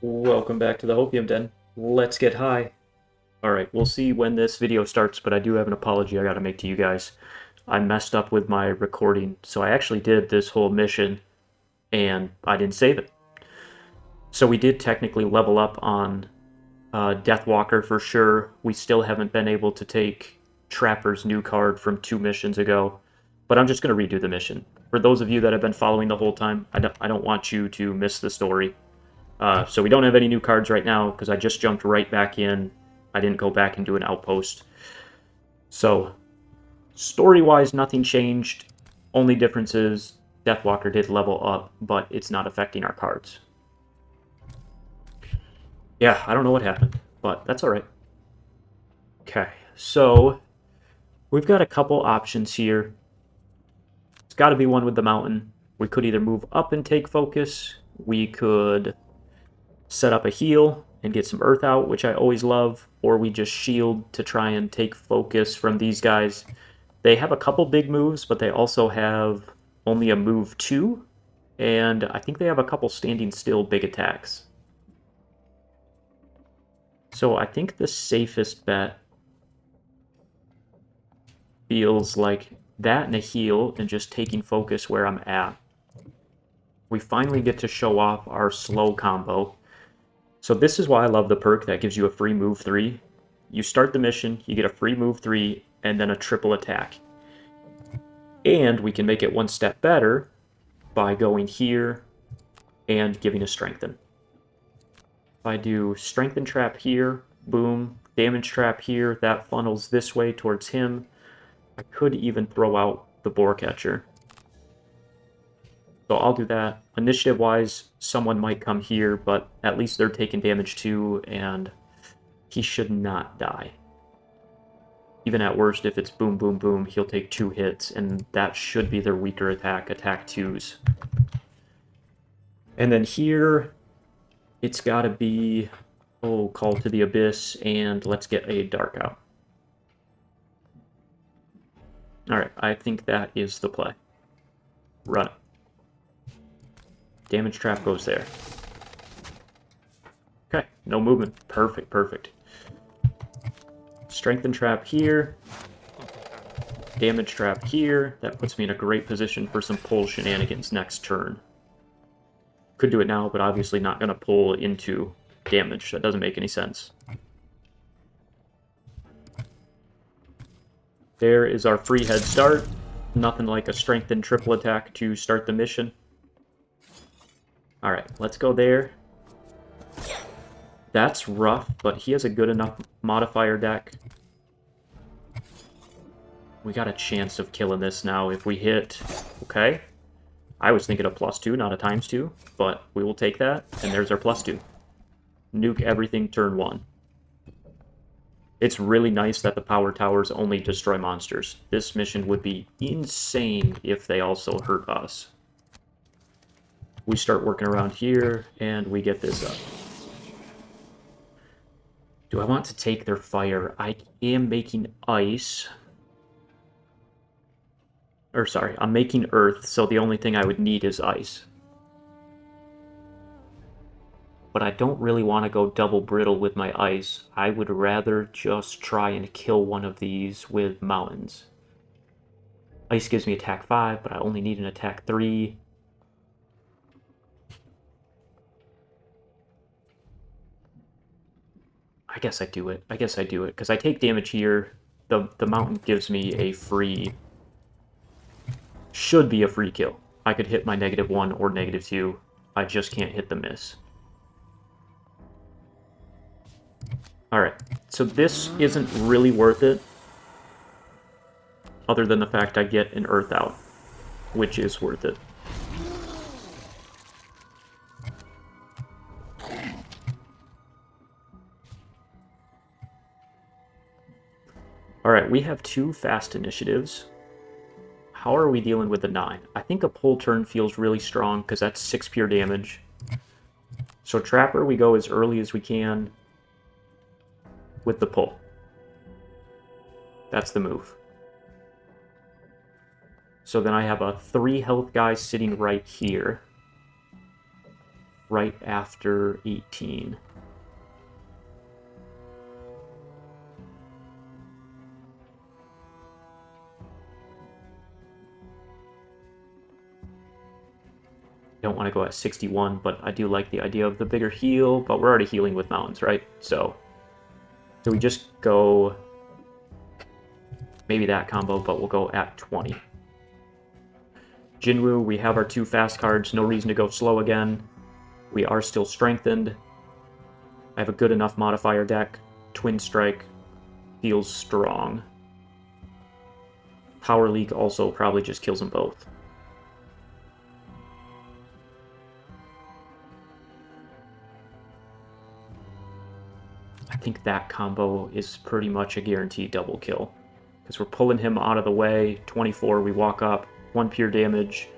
Welcome back to the Hopium Den. Let's get high. Alright, we'll see when this video starts, but I do have an apology I gotta make to you guys. I messed up with my recording, so I actually did this whole mission, and I didn't save it. So we did technically level up on Deathwalker for sure. We still haven't been able to take Trapper's new card from 2 missions ago, but I'm just gonna redo the mission. For those of you that have been following the whole time, I don't want you to miss the story. So we don't have any new cards right now because I just jumped right back in. I didn't go back and do an outpost. So story-wise, nothing changed. Only difference is Deathwalker did level up, but it's not affecting our cards. Yeah, I don't know what happened, but that's all right. Okay, so we've got a couple options here. It's got to be one with the mountain. We could either move up and take focus. We could set up a heal and get some earth out, which I always love, or we just shield to try and take focus from these guys. They have a couple big moves, but they also have only a move 2, and I think they have a couple standing still big attacks. So I think the safest bet feels like that and a heal and just taking focus where I'm at. We finally get to show off our slow combo. So this is why I love the perk that gives you a free move 3. You start the mission, you get a free move 3, and then a triple attack. And we can make it one step better by going here and giving a strengthen. If I do strengthen trap here, boom, damage trap here, that funnels this way towards him. I could even throw out the boar catcher. So I'll do that. Initiative-wise, someone might come here, but at least they're taking damage too, and he should not die. Even at worst, if it's boom, boom, boom, he'll take 2 hits, and that should be their weaker attack 2s. And then here, it's gotta be, Call to the Abyss, and let's get a Dark out. Alright, I think that is the play. Run it. Damage trap goes there. Okay, no movement. Perfect, perfect. Strengthen trap here. Damage trap here. That puts me in a great position for some pull shenanigans next turn. Could do it now, but obviously not going to pull into damage. That doesn't make any sense. There is our free head start. Nothing like a strengthened triple attack to start the mission. Alright, let's go there. That's rough, but he has a good enough modifier deck. We got a chance of killing this now if we hit... Okay. I was thinking a +2, not a ×2, but we will take that, and there's our +2. Nuke everything turn 1. It's really nice that the power towers only destroy monsters. This mission would be insane if they also hurt us. We start working around here, and we get this up. Do I want to take their fire? I am making ice. Or sorry, I'm making earth, so the only thing I would need is ice. But I don't really want to go double brittle with my ice. I would rather just try and kill one of these with mountains. Ice gives me attack 5, but I only need an attack 3. I guess I do it. Because I take damage here. The mountain gives me a free... Should be a free kill. I could hit my -1 or -2. I just can't hit the miss. Alright, so this isn't really worth it. Other than the fact I get an earth out, which is worth it. Alright, we have 2 fast initiatives. How are we dealing with the 9? I think a pull turn feels really strong because that's 6 pure damage. So Trapper, we go as early as we can with the pull. That's the move. So then I have a 3 health guy sitting right here. right after 18. Don't want to go at 61, but I do like the idea of the bigger heal, but we're already healing with mountains, right? So we just go maybe that combo, but we'll go at 20. Jinwoo, we have our 2 fast cards, no reason to go slow again. We are still strengthened. I have a good enough modifier deck. Twin Strike feels strong. Power Leak also probably just kills them both. I think that combo is pretty much a guaranteed double kill. Because we're pulling him out of the way. 24, we walk up. 1 pure damage.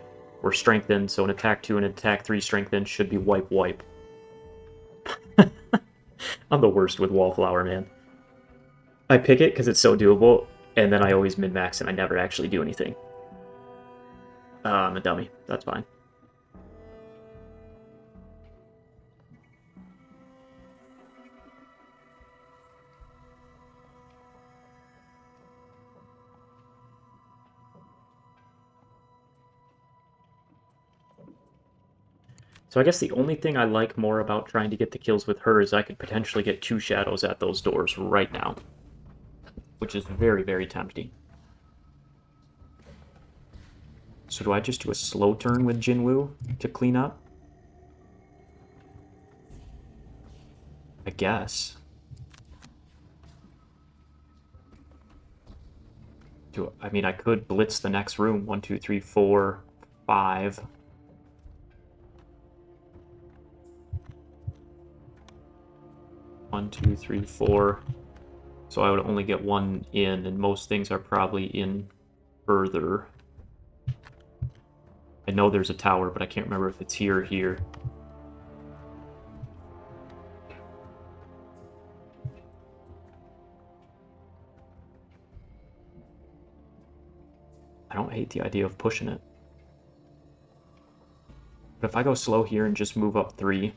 We're strengthened, so an attack 2 and an attack 3 strengthened should be wipe. I'm the worst with Wallflower, man. I pick it because it's so doable, and then I always min-max and I never actually do anything. I'm a dummy. That's fine. So I guess the only thing I like more about trying to get the kills with her is I could potentially get 2 shadows at those doors right now. Which is very, very tempting. So do I just do a slow turn with Jinwoo to clean up? I guess. I mean, I could blitz the next room. 1, 2, 3, 4, 5. One, two, three, 4. So I would only get 1 in, and most things are probably in further. I know there's a tower, but I can't remember if it's here or here. I don't hate the idea of pushing it. But if I go slow here and just move up 3...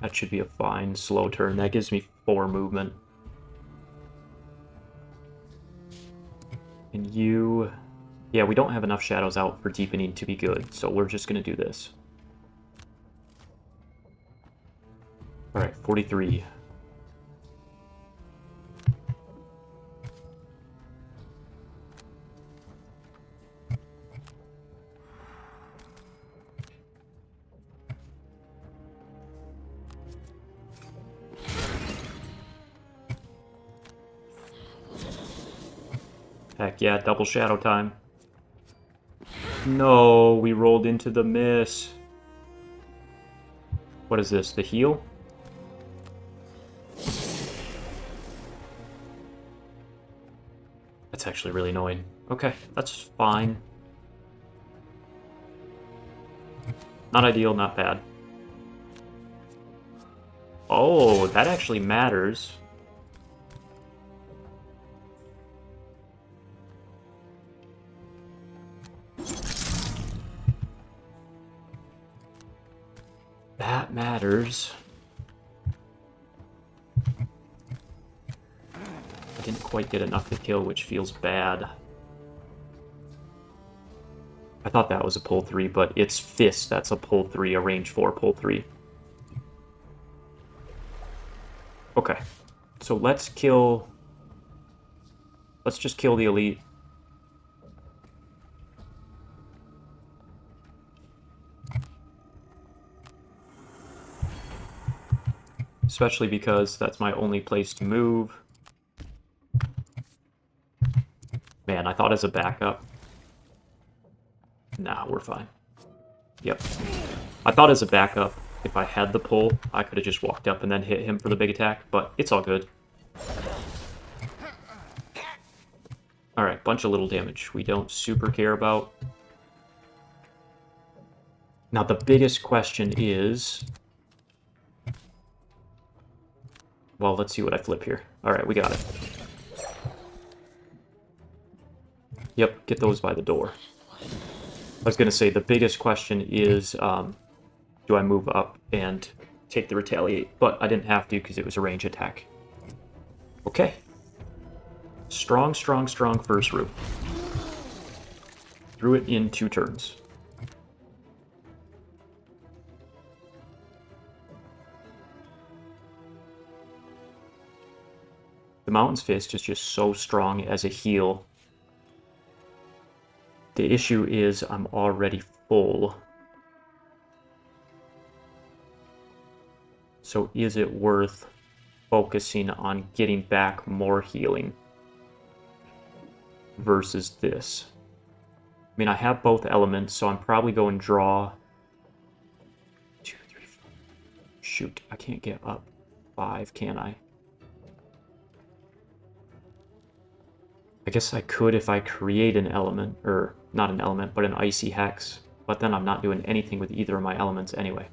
that should be a fine slow turn. That gives me 4 movement. And you... yeah, we don't have enough shadows out for deepening to be good, so we're just going to do this. Alright, 43. Heck yeah, double shadow time. No, we rolled into the miss. What is this, the heal? That's actually really annoying. Okay, that's fine. Not ideal, not bad. Oh, that actually matters. That matters. I didn't quite get enough to kill, which feels bad. I thought that was a pull 3, but it's Fist that's a pull 3, a range 4 pull 3. Okay, so let's just kill the elite. Especially because that's my only place to move. Man, I thought as a backup. Nah, we're fine. Yep. I thought as a backup, if I had the pull, I could have just walked up and then hit him for the big attack, but it's all good. Alright, bunch of little damage we don't super care about. Now the biggest question is... Well, let's see what I flip here. Alright, we got it. Yep, get those by the door. I was going to say, the biggest question is, do I move up and take the retaliate? But I didn't have to because it was a range attack. Okay. Strong, strong, strong first room. Threw it in 2 turns. The Mountain's Fist is just so strong as a heal. The issue is I'm already full. So is it worth focusing on getting back more healing versus this? I mean, I have both elements, so I'm probably going draw 2, 3, 4. Shoot, I can't get up 5, can I? I guess I could if I create an element, or not an element, but an icy hex, but then I'm not doing anything with either of my elements anyway.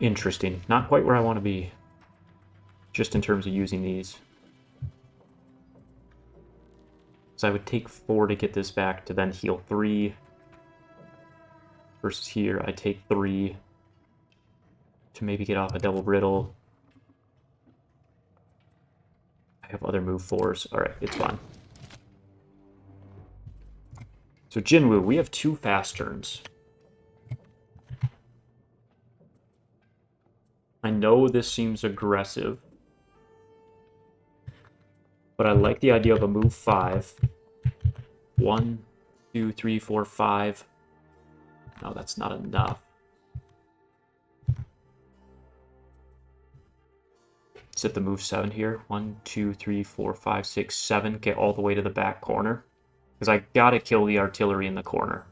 Interesting. Not quite where I want to be, just in terms of using these. So I would take 4 to get this back to then heal 3. Versus here, I take 3 to maybe get off a double riddle. I have other move 4s. Alright, it's fine. So Jinwoo, we have 2 fast turns. I know this seems aggressive, but I like the idea of a move 5. 1, 2, 3, 4, 5. No, that's not enough. Set the move 7 here. 1, 2, 3, 4, 5, 6, 7. Get all the way to the back corner. Because I gotta kill the artillery in the corner.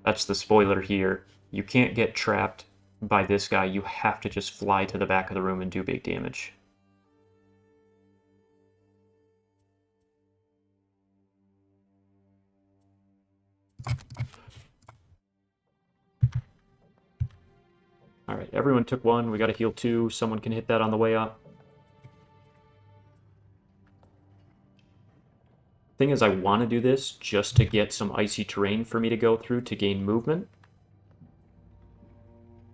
That's the spoiler here. You can't get trapped by this guy. You have to just fly to the back of the room and do big damage. Alright, everyone took 1. We gotta heal 2. Someone can hit that on the way up. Thing is, I want to do this just to get some icy terrain for me to go through to gain movement.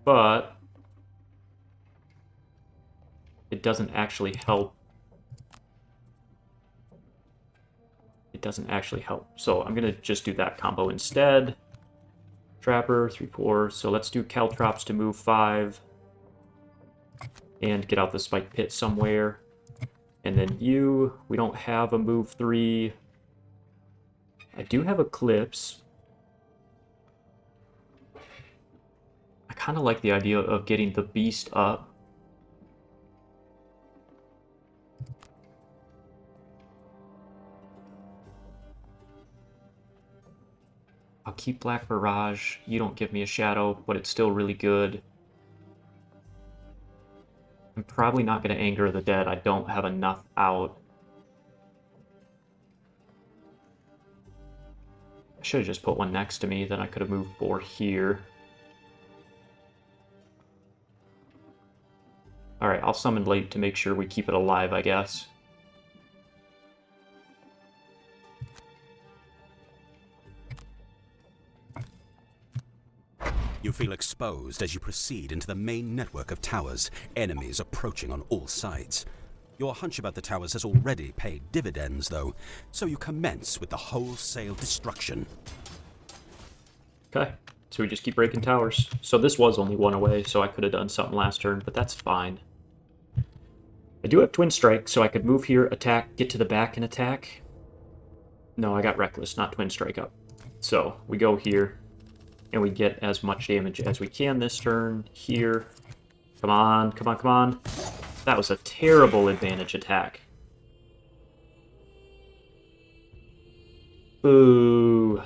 But it doesn't actually help. It doesn't actually help. So I'm going to just do that combo instead. Trapper, 3, 4. So let's do Caltrops to move 5. And get out the Spike Pit somewhere. And then you, we don't have a move 3. I do have Eclipse. I kind of like the idea of getting the Beast up. I'll keep Black Barrage. You don't give me a shadow, but it's still really good. I'm probably not going to Anger the Dead. I don't have enough out. I should have just put 1 next to me, then I could have moved 4 here. Alright, I'll summon late to make sure we keep it alive, I guess. You feel exposed as you proceed into the main network of towers, enemies approaching on all sides. Your hunch about the towers has already paid dividends, though, so you commence with the wholesale destruction. Okay, so we just keep breaking towers. So this was only 1 away, so I could have done something last turn, but that's fine. I do have Twin Strike, so I could move here, attack, get to the back and attack. No, I got Reckless, not Twin Strike up. So we go here, and we get as much damage as we can this turn. Here. Come on, come on, come on. That was a terrible advantage attack. Boo.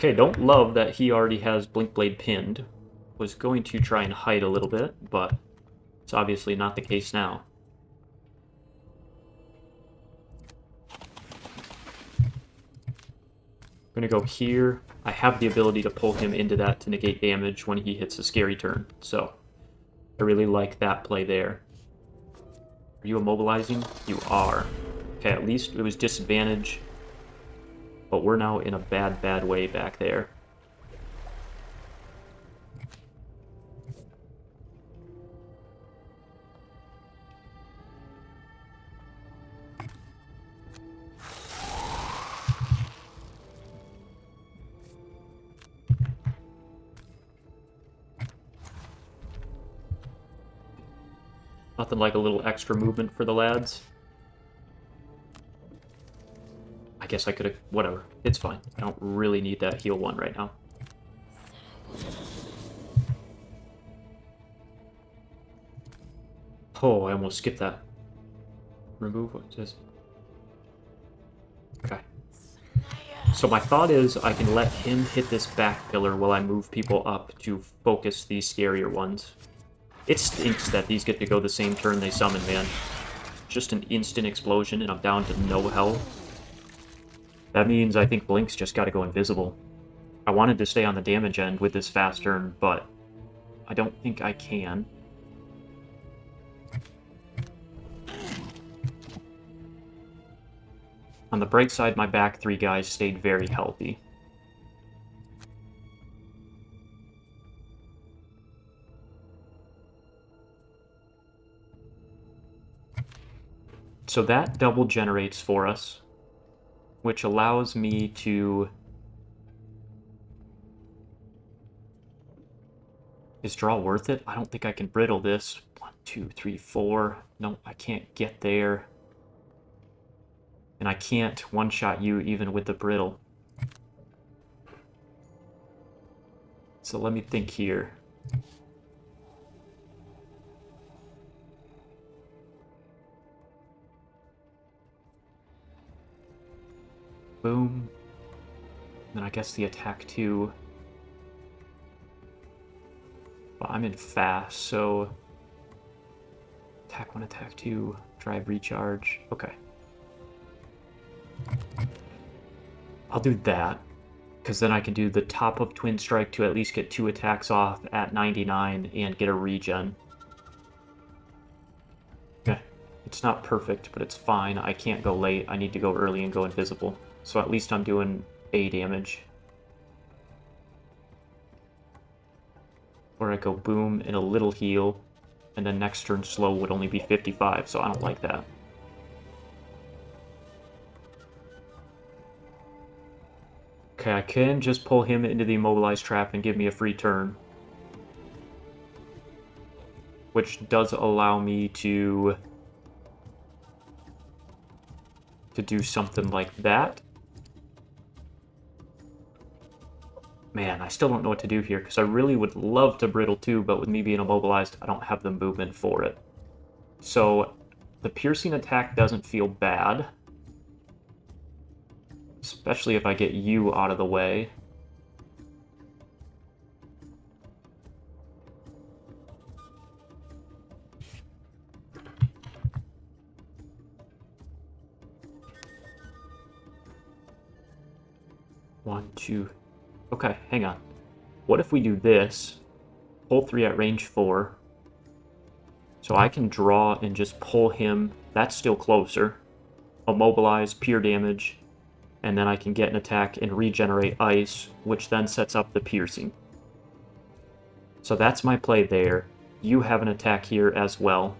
Okay, don't love that he already has Blinkblade pinned. Was going to try and hide a little bit, but it's obviously not the case now. I'm gonna go here. I have the ability to pull him into that to negate damage when he hits a scary turn, so I really like that play there. Are you immobilizing? You are. Okay, at least it was disadvantage, but we're now in a bad, bad way back there. Nothing like a little extra movement for the lads. I guess I could have... whatever. It's fine. I don't really need that heal 1 right now. Oh, I almost skipped that. Remove what is... Okay. So my thought is I can let him hit this back pillar while I move people up to focus these scarier ones. It stinks that these get to go the same turn they summon, man. Just an instant explosion and I'm down to no health. That means I think Blink's just got to go invisible. I wanted to stay on the damage end with this fast turn, but I don't think I can. On the bright side, my back 3 guys stayed very healthy. So that double generates for us, which allows me to... Is draw worth it? I don't think I can brittle this. 1, 2, 3, 4. No, I can't get there. And I can't one-shot you even with the brittle. So let me think here. Boom. Then I guess the attack 2. Well, I'm in fast, so... Attack 1, attack 2, drive, recharge. Okay. I'll do that, because then I can do the top of Twin Strike to at least get 2 attacks off at 99 and get a regen. Okay. It's not perfect, but it's fine. I can't go late. I need to go early and go invisible. So at least I'm doing A damage. Or I go boom and a little heal, and then next turn slow would only be 55, so I don't like that. Okay, I can just pull him into the immobilized trap and give me a free turn. Which does allow me to do something like that. Man, I still don't know what to do here, because I really would love to brittle too, but with me being immobilized, I don't have the movement for it. So, the piercing attack doesn't feel bad. Especially if I get you out of the way. One, two... Okay, hang on. What if we do this? Pull 3 at range 4. So I can draw and just pull him. That's still closer. Immobilize, pure damage. And then I can get an attack and regenerate ice, which then sets up the piercing. So that's my play there. You have an attack here as well.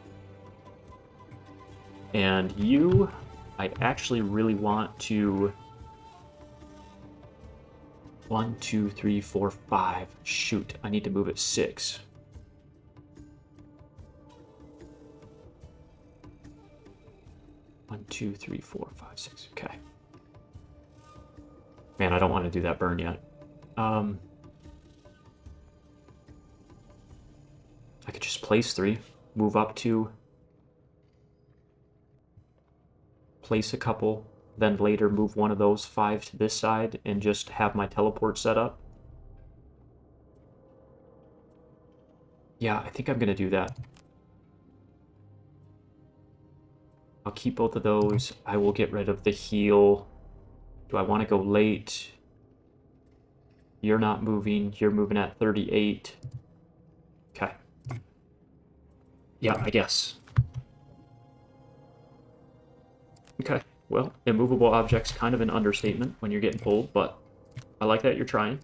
And you, I actually really want to... 1, 2, 3, 4, 5. Shoot, I need to move it 6. One, 2, 3, 4, 5, 6. Okay. Man, I don't want to do that burn yet. I could just place 3, move up 2, place a couple, then later move one of those 5 to this side and just have my teleport set up. Yeah, I think I'm going to do that. I'll keep both of those. I will get rid of the heal. Do I want to go late? You're not moving. You're moving at 38. Okay. Yeah, I guess. Okay. Well, immovable object's kind of an understatement when you're getting pulled, but I like that you're trying.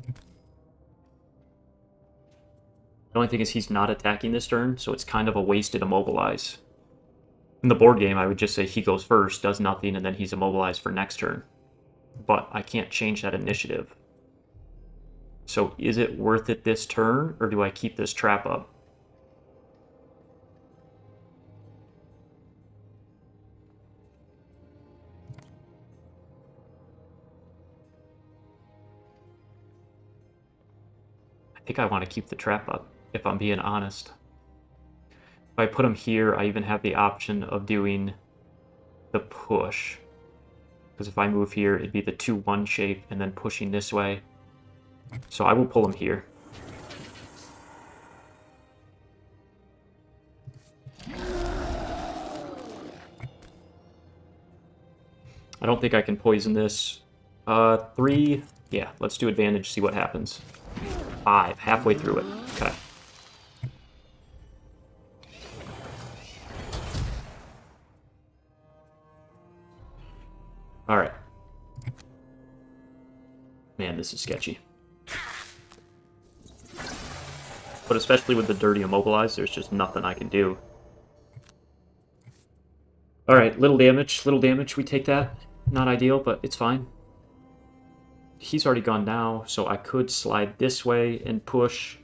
The only thing is he's not attacking this turn, so it's kind of a wasted immobilize. In the board game, I would just say he goes first, does nothing, and then he's immobilized for next turn. But I can't change that initiative. So is it worth it this turn, or do I keep this trap up? I think I want to keep the trap up, if I'm being honest. If I put him here, I even have the option of doing the push. Because if I move here, it'd be the 2-1 shape and then pushing this way. So I will pull him here. I don't think I can poison this. 3. Yeah, let's do advantage, see what happens. 5, halfway through it. Okay. Alright. Man, this is sketchy. But especially with the dirty immobilize, there's just nothing I can do. Alright, little damage, we take that. Not ideal, but it's fine. He's already gone now, so I could slide this way and push.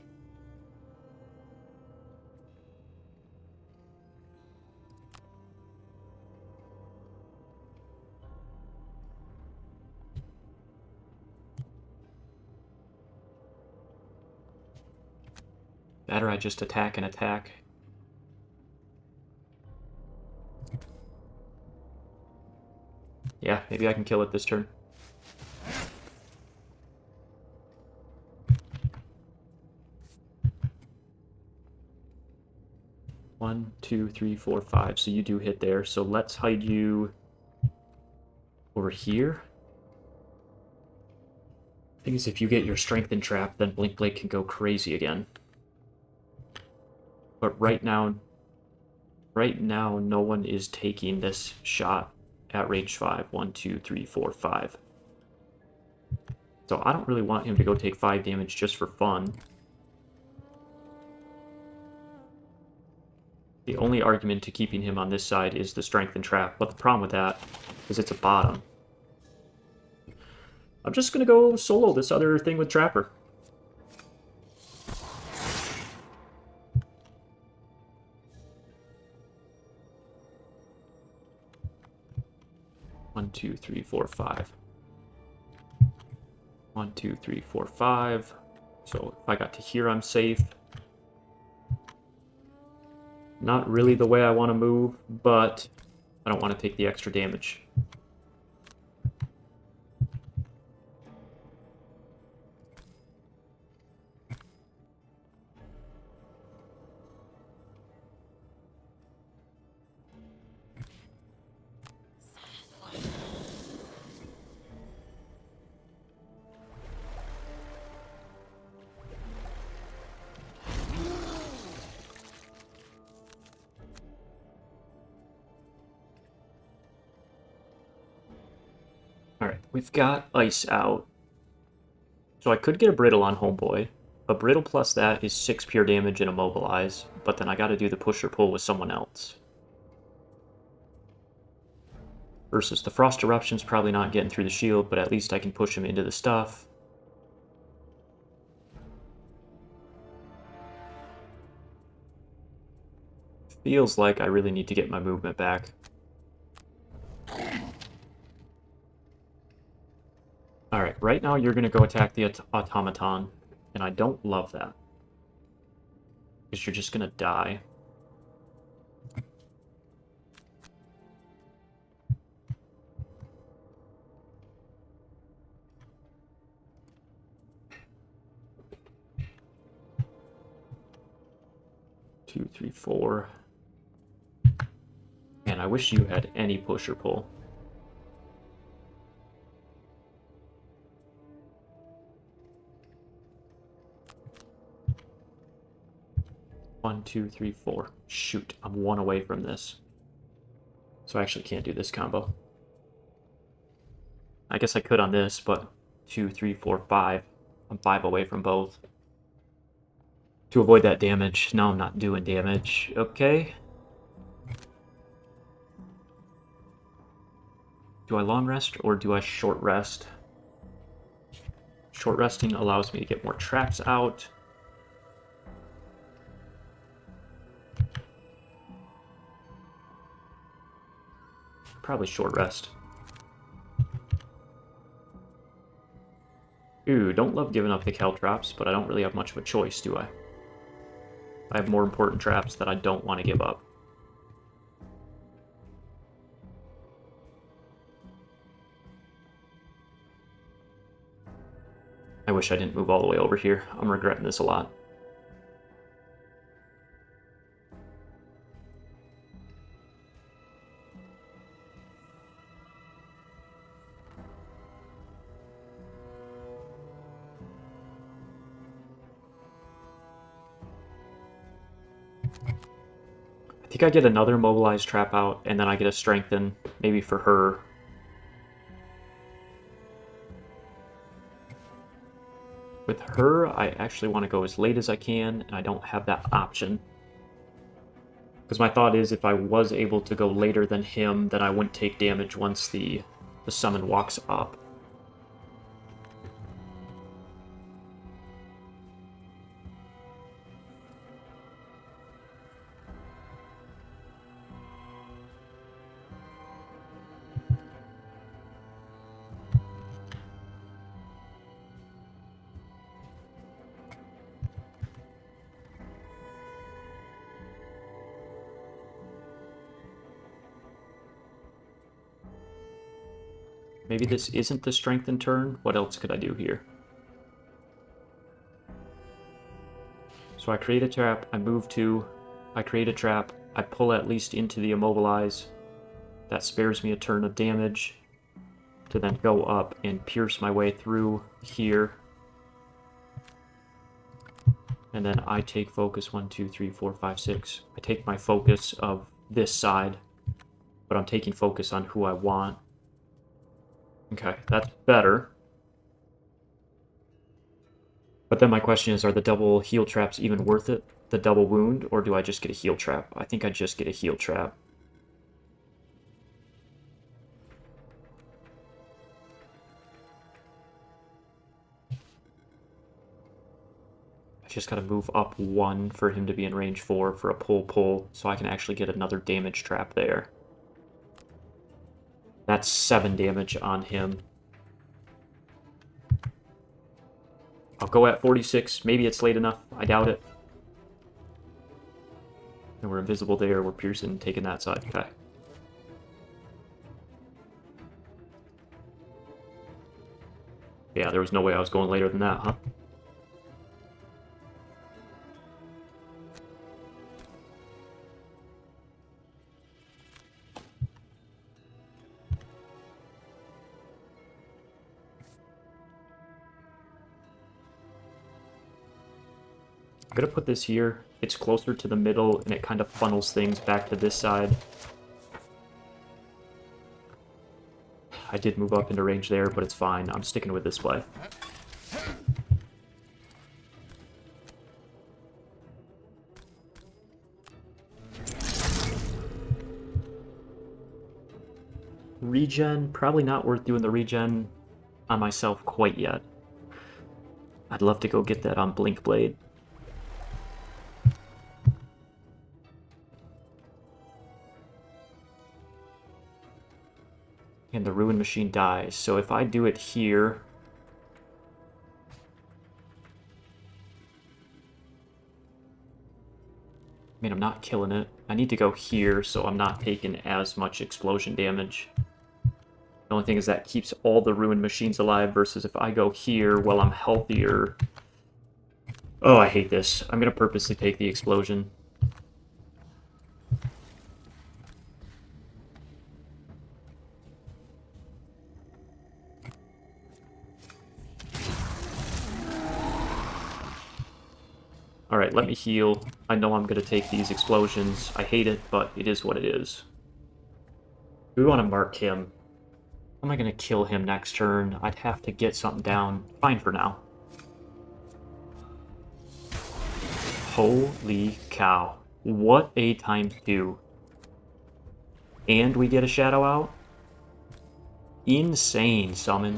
That or I just attack and attack. Yeah, maybe I can kill it this turn. One, two, three, four, five. So you do hit there. So let's hide you over here. Thing is, if you get your strengthen trap, then Blink Blade can go crazy again. But right now, no one is taking this shot at range 5. 1, 2, 3, 4, 5. So I don't really want him to go take 5 damage just for fun. The only argument to keeping him on this side is the strengthen trap, but the problem with that is it's a bottom. I'm just going to go solo this other thing with Trapper. One, two, three, four, 5. 1, 2, 3, 4, 5. So if I got to here, I'm safe. Not really the way I want to move, but I don't want to take the extra damage. Alright, we've got Ice out. So I could get a Brittle on Homeboy. A Brittle plus that is 6 pure damage and Immobilize, but then I gotta do the push or pull with someone else. Versus the Frost Eruption's probably not getting through the shield, but at least I can push him into the stuff. Feels like I really need to get my movement back. Alright, right now you're going to go attack the automaton, and I don't love that. Because you're just going to die. 2, 3, 4. Man, I wish you had any push or pull. One, two, three, four. Shoot, I'm one away from this. So I actually can't do this combo. I guess I could on this, but 2, 3, 4, 5. I'm 5 away from both. To avoid that damage. No, I'm not doing damage. Okay. Do I long rest or do I short rest? Short resting allows me to get more traps out. Probably short rest. Ooh, don't love giving up the caltrops, but I don't really have much of a choice, do I? I have more important traps that I don't want to give up. I wish I didn't move all the way over here. I'm regretting this a lot. I think I get another mobilized trap out, and then I get a strengthen, maybe for her. With her, I actually want to go as late as I can, and I don't have that option. Because my thought is if I was able to go later than him, then I wouldn't take damage once the summon walks up. Maybe this isn't the strengthen turn. What else could I do here? So I create a trap, I move 2, I create a trap, I pull at least into the immobilize. That spares me a turn of damage to then go up and pierce my way through here. And then I take focus 1, 2, 3, 4, 5, 6. I take my focus of this side, but I'm taking focus on who I want. Okay, that's better. But then my question is, are the double heal traps even worth it? The double wound, or do I just get a heal trap? I think I just get a heal trap. I just gotta move up 1 for him to be in range 4 for a pull, so I can actually get another damage trap there. That's 7 damage on him. I'll go at 46. Maybe it's late enough. I doubt it. And we're invisible there. We're piercing, taking that side. Okay. Yeah, there was no way I was going later than that, huh? I'm gonna put this here. It's closer to the middle, and it kind of funnels things back to this side. I did move up into range there, but it's fine. I'm sticking with this play. Regen, probably not worth doing the regen on myself quite yet. I'd love to go get that on Blink Blade. And the Ruin Machine dies. So if I do it here... I mean, I'm not killing it. I need to go here so I'm not taking as much explosion damage. The only thing is that keeps all the Ruin Machines alive versus if I go here while I'm healthier... Oh, I hate this. I'm going to purposely take the explosion. Alright, let me heal. I know I'm going to take these explosions. I hate it, but it is what it is. We want to mark him. How am I going to kill him next turn? I'd have to get something down. Fine for now. Holy cow. What a time to do. And we get a shadow out? Insane summon.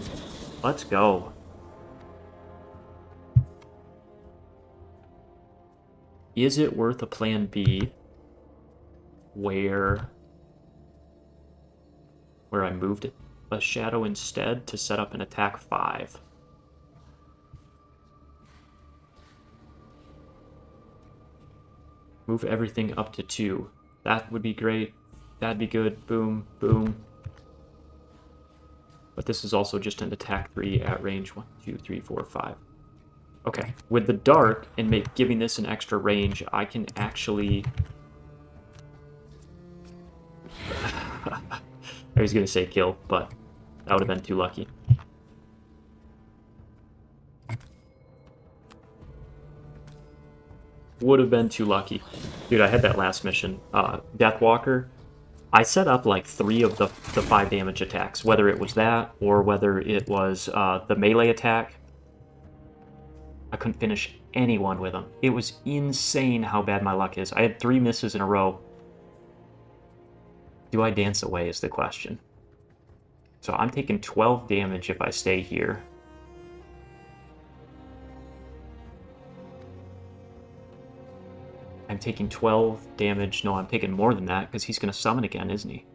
Let's go. Is it worth a plan B where I moved a shadow instead to set up an attack 5? Move everything up to 2. That would be great. That'd be good. Boom, boom. But this is also just an attack 3 at range 1, 2, 3, 4, 5. Okay, with the dark and giving this an extra range, I can actually... I was going to say kill, but that would have been too lucky. Would have been too lucky. Dude, I had that last mission. Deathwalker. I set up like 3 of the 5 damage attacks, whether it was that or whether it was the melee attack. I couldn't finish anyone with them. It was insane how bad my luck is. I had 3 misses in a row. Do I dance away is the question. So I'm taking 12 damage if I stay here. I'm taking 12 damage. No, I'm taking more than that because he's going to summon again, isn't he?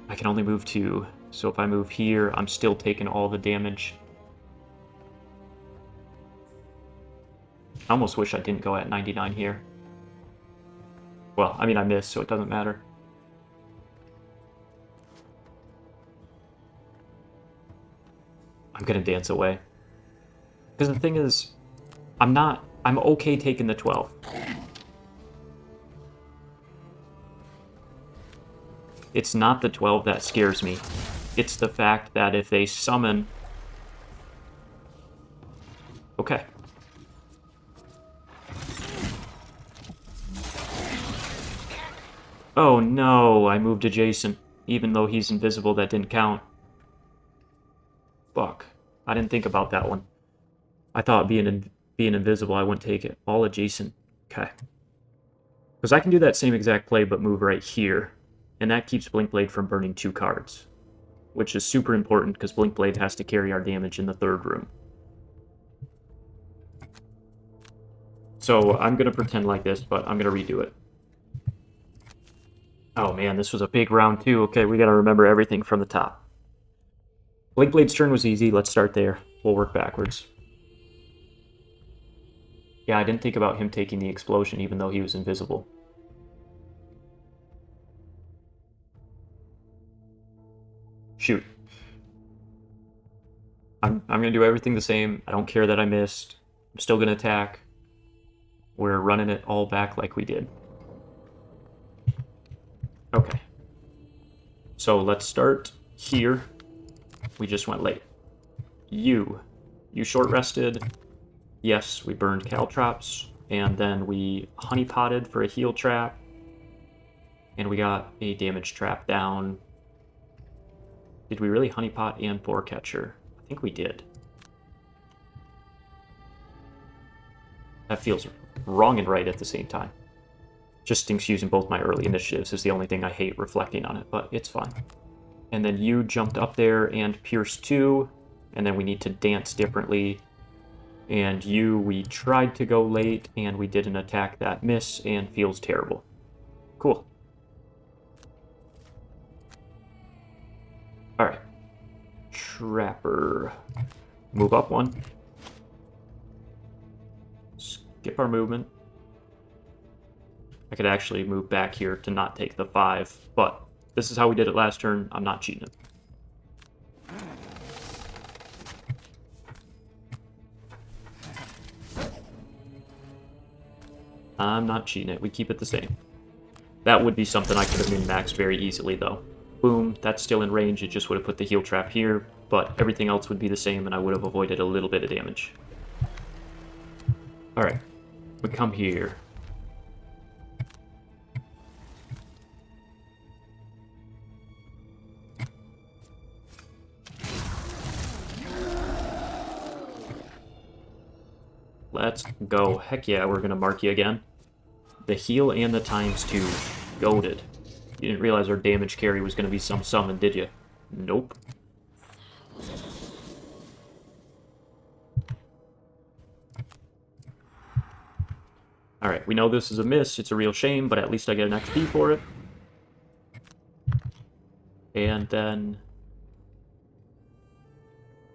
I can only move 2. So if I move here, I'm still taking all the damage. I almost wish I didn't go at 99 here. Well, I mean, I missed, so it doesn't matter. I'm gonna dance away. Because the thing is, I'm okay taking the 12. It's not the 12 that scares me. It's the fact that if they summon... Okay. Oh no, I moved adjacent. Even though he's invisible, that didn't count. Fuck. I didn't think about that one. I thought being invisible, I wouldn't take it. All adjacent. Okay. Because I can do that same exact play, but move right here. And that keeps Blinkblade from burning 2 cards. Which is super important, because Blinkblade has to carry our damage in the 3rd room. So I'm going to pretend like this, but I'm going to redo it. Oh man, this was a big round too. Okay, we got to remember everything from the top. Blinkblade's turn was easy. Let's start there. We'll work backwards. Yeah, I didn't think about him taking the explosion even though he was invisible. Shoot. I'm going to do everything the same. I don't care that I missed. I'm still going to attack. We're running it all back like we did. Okay. So let's start here. We just went late. You short rested. Yes, we burned caltrops. And then we honeypotted for a heal trap. And we got a damage trap down. Did we really honeypot and boar catcher? I think we did. That feels wrong and right at the same time. Just stinks using both my early initiatives is the only thing I hate reflecting on it, but it's fine. And then you jumped up there and pierced 2, and then we need to dance differently. And we tried to go late, and we did an attack that miss and feels terrible. Cool. Alright. Trapper. Move up 1. Skip our movement. I could actually move back here to not take the 5, but this is how we did it last turn. I'm not cheating it. I'm not cheating it. We keep it the same. That would be something I could have min-maxed very easily, though. Boom, that's still in range. It just would have put the heal trap here, but everything else would be the same, and I would have avoided a little bit of damage. Alright, we come here. Let's go. Heck yeah, we're gonna mark you again. The heal and the ×2. Goated. You didn't realize our damage carry was gonna be some summon, did you? Nope. Alright, we know this is a miss. It's a real shame, but at least I get an XP for it. And then...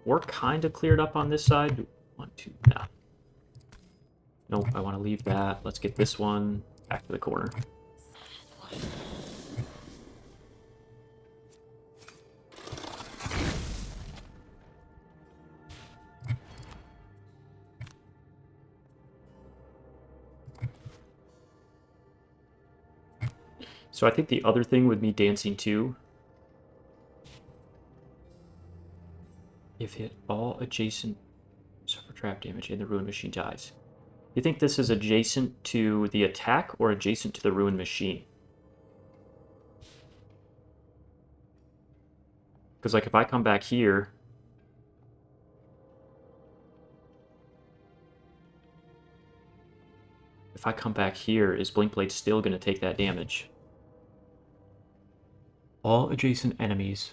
we're kind of cleared up on this side. 1, 2, nah. Nope, I want to leave that. Let's get this one back to the corner. So I think the other thing with me dancing too, if hit all adjacent suffer trap damage and the ruin machine dies. You think this is adjacent to the attack or adjacent to the ruin machine? Because like if I come back here, is Blinkblade still going to take that damage? All adjacent enemies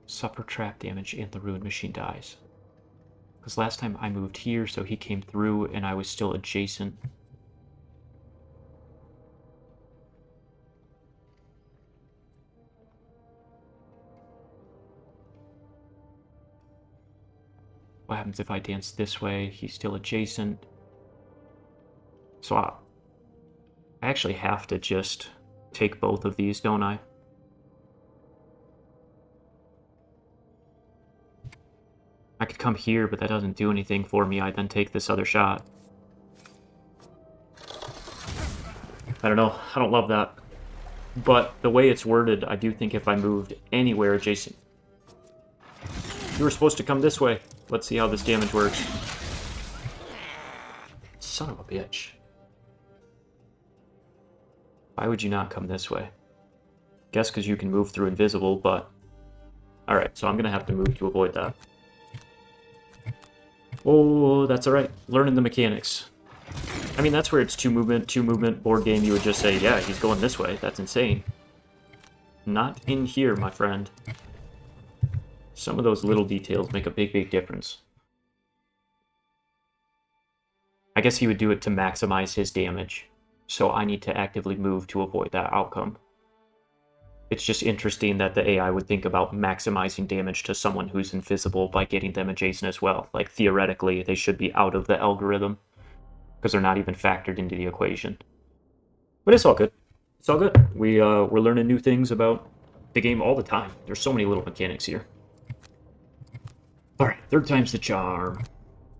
suffer trap damage and the ruin machine dies. Because last time I moved here, so he came through and I was still adjacent. What happens if I dance this way? He's still adjacent. So I actually have to just take both of these, don't I? I could come here, but that doesn't do anything for me. I then take this other shot. I don't know. I don't love that. But the way it's worded, I do think if I moved anywhere adjacent... You were supposed to come this way. Let's see how this damage works. Son of a bitch. Why would you not come this way? Guess because you can move through invisible, but... Alright, so I'm going to have to move to avoid that. Oh, that's alright. Learning the mechanics. I mean, that's where it's two movement board game. You would just say, yeah, he's going this way. That's insane. Not in here, my friend. Some of those little details make a big, big difference. I guess he would do it to maximize his damage. So I need to actively move to avoid that outcome. It's just interesting that the AI would think about maximizing damage to someone who's invisible by getting them adjacent as well. Like, theoretically, they should be out of the algorithm, because they're not even factored into the equation. But it's all good. It's all good. We're learning new things about the game all the time. There's so many little mechanics here. Alright, third time's the charm.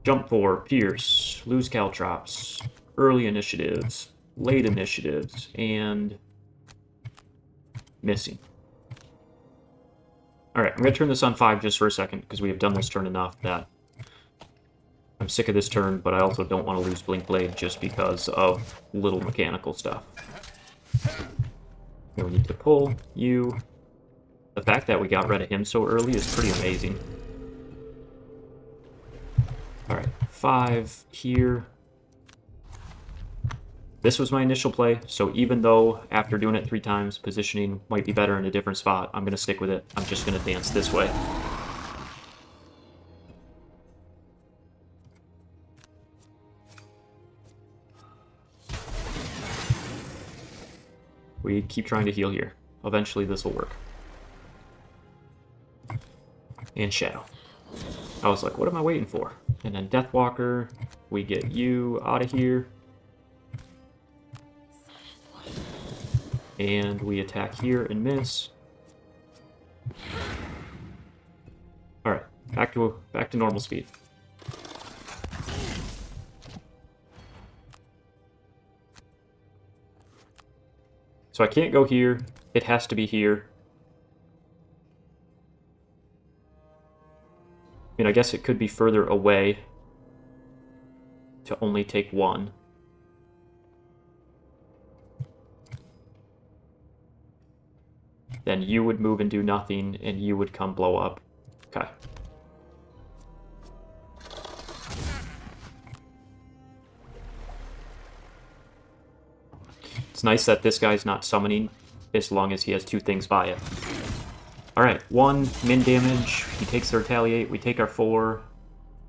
Jump 4, Pierce, lose caltrops, early initiatives, late initiatives, and... missing. Alright, I'm going to turn this on 5 just for a second, because we have done this turn enough that I'm sick of this turn, but I also don't want to lose Blinkblade just because of little mechanical stuff. We need to pull you. The fact that we got rid of him so early is pretty amazing. Alright, 5 here. This was my initial play, so even though after doing it 3 times, positioning might be better in a different spot, I'm going to stick with it. I'm just going to dance this way. We keep trying to heal here. Eventually this will work. And Shadow. I was like, what am I waiting for? And then Deathwalker, we get you out of here. And we attack here and miss. Alright, back to normal speed. So I can't go here. It has to be here. mean, I guess it could be further away to only take one. Then you would move and do nothing, and you would come blow up. Okay. It's nice that this guy's not summoning as long as he has two things by it. Alright, 1 min damage. He takes the retaliate. We take our 4.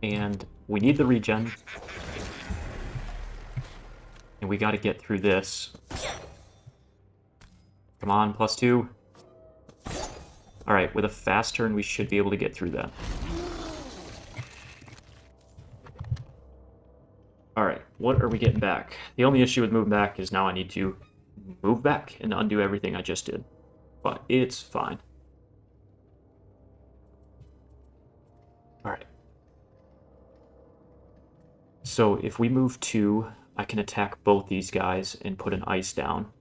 And we need the regen. And we gotta get through this. Come on, +2. Alright, with a fast turn, we should be able to get through that. Alright, what are we getting back? The only issue with moving back is now I need to move back and undo everything I just did. But it's fine. Alright. So if we move 2, I can attack both these guys and put an ice down.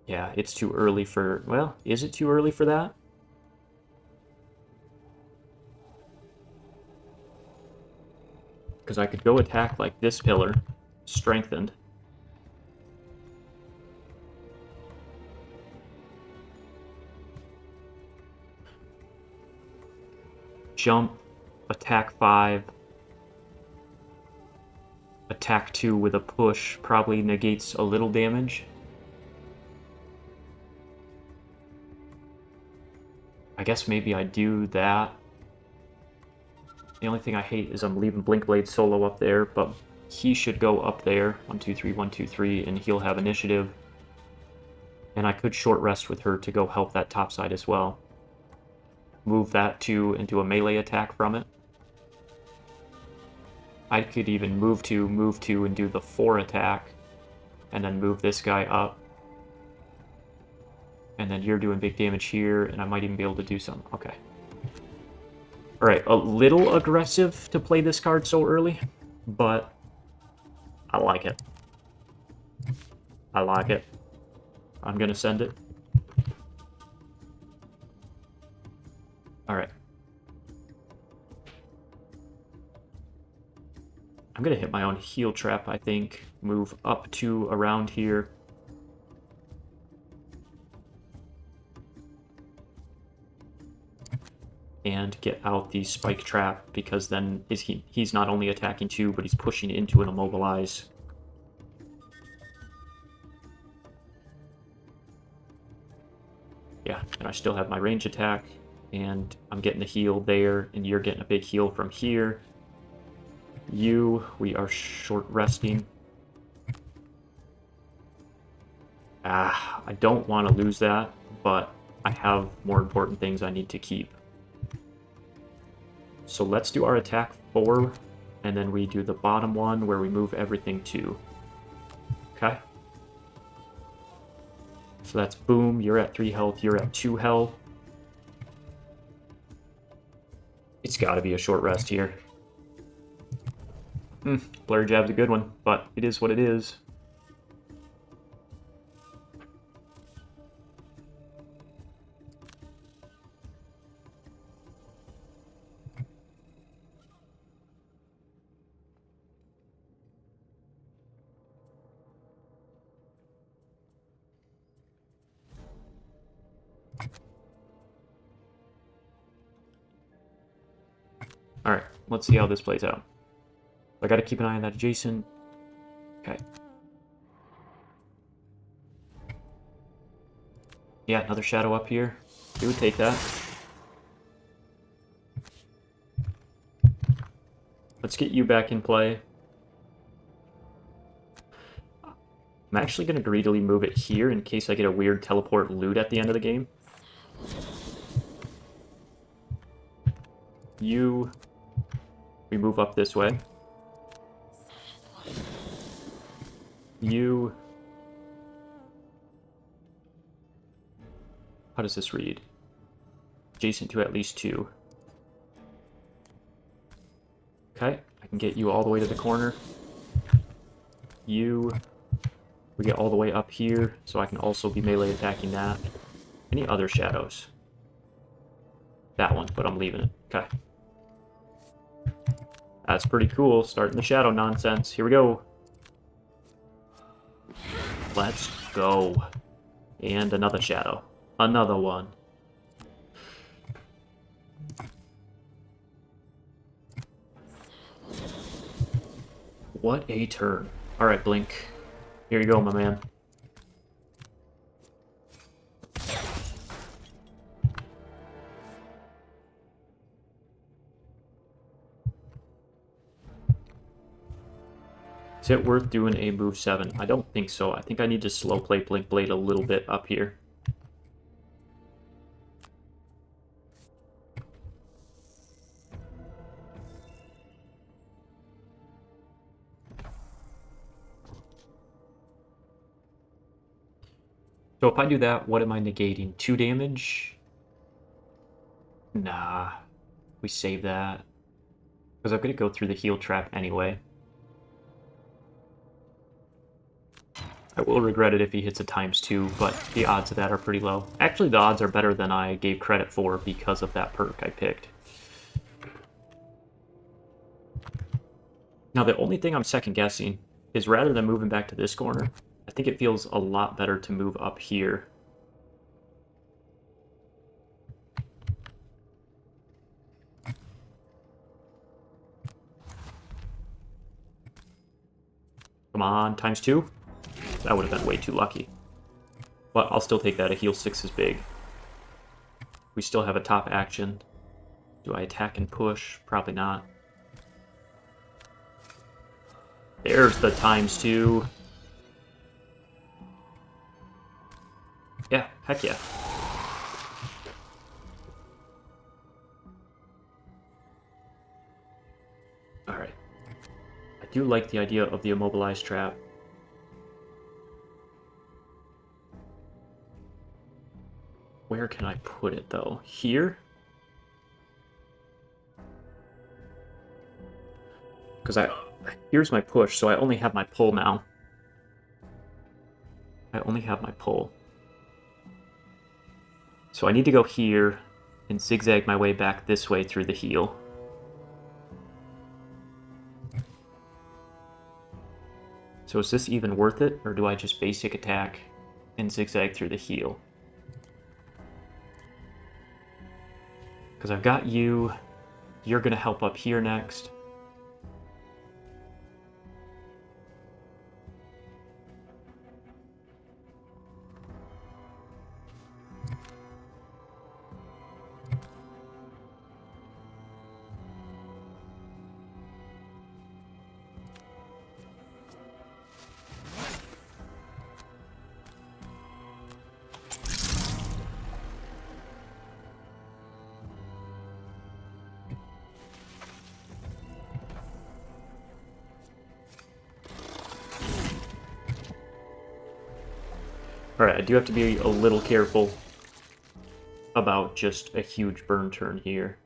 Yeah, it's too early for... Well, is it too early for that? Because I could go attack like this pillar, strengthened. Jump, attack 5, attack 2 with a push, probably negates a little damage. I guess maybe I do that. The only thing I hate is I'm leaving Blinkblade solo up there, but he should go up there. 1, 2, 3, 1, 2, 3, and he'll have initiative. And I could short rest with her to go help that top side as well. Move that 2 and do a melee attack from it. I could even move 2, and do the 4 attack. And then move this guy up. And then you're doing big damage here, and I might even be able to do some. Okay. Alright, a little aggressive to play this card so early, but I like it. I like it. I'm gonna send it. Alright. I'm gonna hit my own heal trap, I think. Move up to around here. And get out the spike trap, because then he's not only attacking 2, but he's pushing into an immobilize. Yeah, and I still have my range attack, and I'm getting the heal there, and you're getting a big heal from here. We are short resting. I don't want to lose that, but I have more important things I need to keep. So let's do our attack 4, and then we do the bottom one where we move everything 2. Okay? So that's boom, you're at 3 health, you're at 2 health. It's gotta be a short rest here. Blur Jab's a good one, but it is what it is. Alright, let's see how this plays out. I gotta keep an eye on that adjacent. Okay. Yeah, another shadow up here. We would take that. Let's get you back in play. I'm actually going to greedily move it here in case I get a weird teleport loot at the end of the game. We move up this way. How does this read? Adjacent to at least 2. Okay, I can get you all the way to the corner. We get all the way up here, so I can also be melee attacking that. Any other shadows? That one, but I'm leaving it. Okay. That's pretty cool. Starting the shadow nonsense. Here we go. Let's go. And another shadow. Another one. What a turn. Alright, Blink. Here you go, my man. Is it worth doing a move 7? I don't think so. I think I need to slow play Blink Blade a little bit up here. So if I do that, what am I negating? 2 damage? Nah. We save that. Because I'm going to go through the heal trap anyway. I will regret it if he hits a ×2, but the odds of that are pretty low. Actually, the odds are better than I gave credit for because of that perk I picked. Now, the only thing I'm second-guessing is rather than moving back to this corner, I think it feels a lot better to move up here. Come on, ×2? That would have been way too lucky. But I'll still take that. A heal 6 is big. We still have a top action. Do I attack and push? Probably not. There's the ×2. Yeah, heck yeah. Alright. I do like the idea of the immobilized trap. Where can I put it, though? Here? Because here's my push, so I only have my pull now. I only have my pull. So I need to go here and zigzag my way back this way through the heal. So is this even worth it, or do I just basic attack and zigzag through the heal? Because I've got you. You're going to help up here next. Alright, I do have to be a little careful about just a huge burn turn here.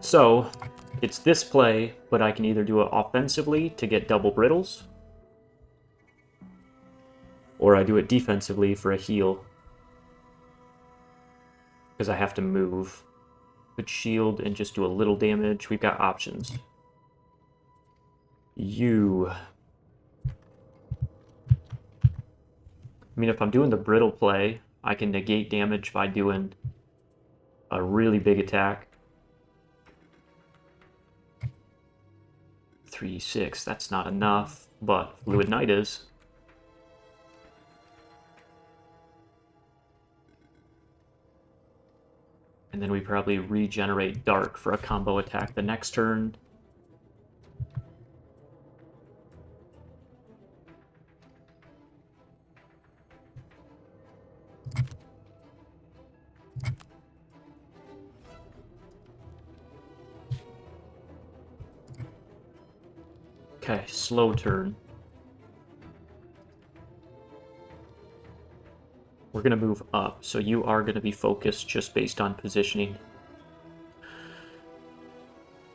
So, it's this play, but I can either do it offensively to get double brittles, or I do it defensively for a heal. Because I have to move. Could shield and just do a little damage. We've got options. I mean, if I'm doing the brittle play, I can negate damage by doing a really big attack. 3-6, that's not enough, but Fluid Knight is. And then we probably regenerate Dark for a combo attack the next turn. Okay, slow turn. We're going to move up, so you are going to be focused just based on positioning.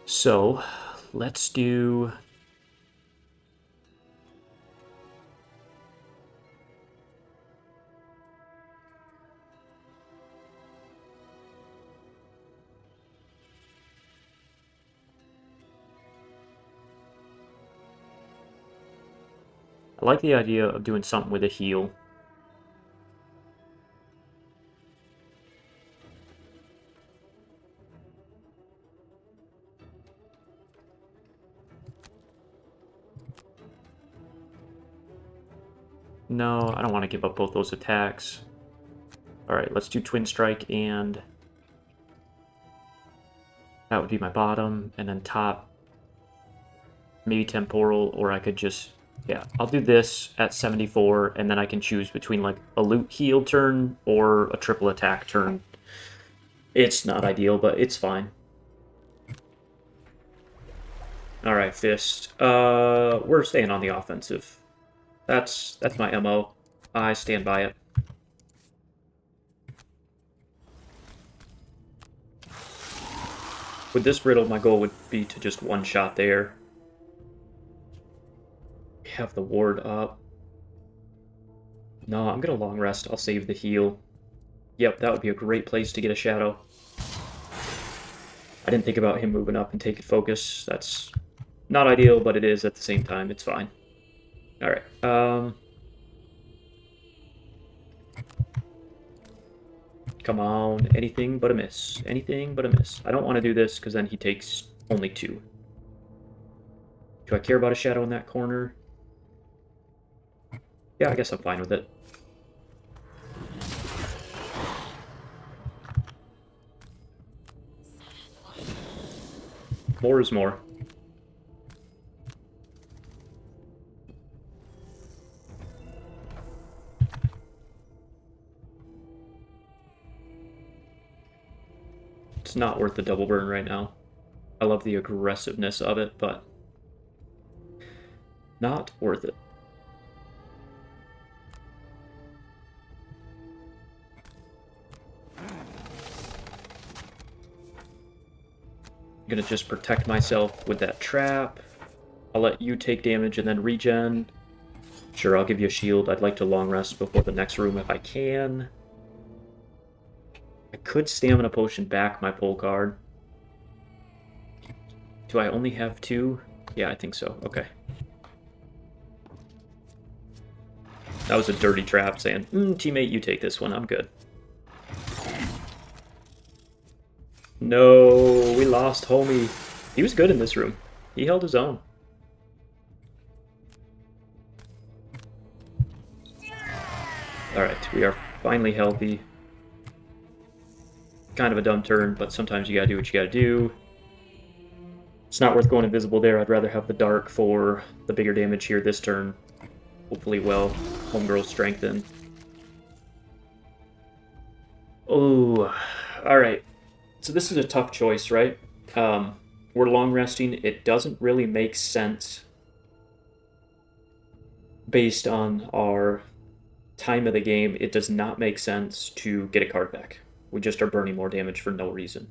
So, let's do... I like the idea of doing something with a heal. No, I don't want to give up both those attacks. Alright, let's do Twin Strike, and that would be my bottom, and then top, maybe Temporal, or I could just, yeah, I'll do this at 74, and then I can choose between like a loot heal turn or a triple attack turn. It's not ideal, but it's fine. Alright, Fist. We're staying on the offensive. That's my MO. I stand by it. With this riddle, my goal would be to just one-shot there. We have the ward up. No, I'm gonna long rest. I'll save the heal. Yep, that would be a great place to get a shadow. I didn't think about him moving up and taking focus. That's not ideal, but it is at the same time. It's fine. Alright, come on, anything but a miss. Anything but a miss. I don't want to do this, because then he takes only 2. Do I care about a shadow in that corner? Yeah, I guess I'm fine with it. More is more. It's not worth the double burn right now. I love the aggressiveness of it, but not worth it. I'm gonna just protect myself with that trap. I'll let you take damage and then regen. Sure, I'll give you a shield. I'd like to long rest before the next room if I can. I could Stamina Potion back my pull card. Do I only have 2? Yeah, I think so. Okay. That was a dirty trap saying, teammate, you take this one. I'm good. No, we lost homie. He was good in this room. He held his own. Alright, we are finally healthy. Kind of a dumb turn, but sometimes you gotta do what you gotta do. It's not worth going invisible there. I'd rather have the dark for the bigger damage here this turn. Hopefully well. Homegirl strengthen. Oh, alright. So this is a tough choice, right? We're long resting. It doesn't really make sense based on our time of the game. It does not make sense to get a card back. We just are burning more damage for no reason.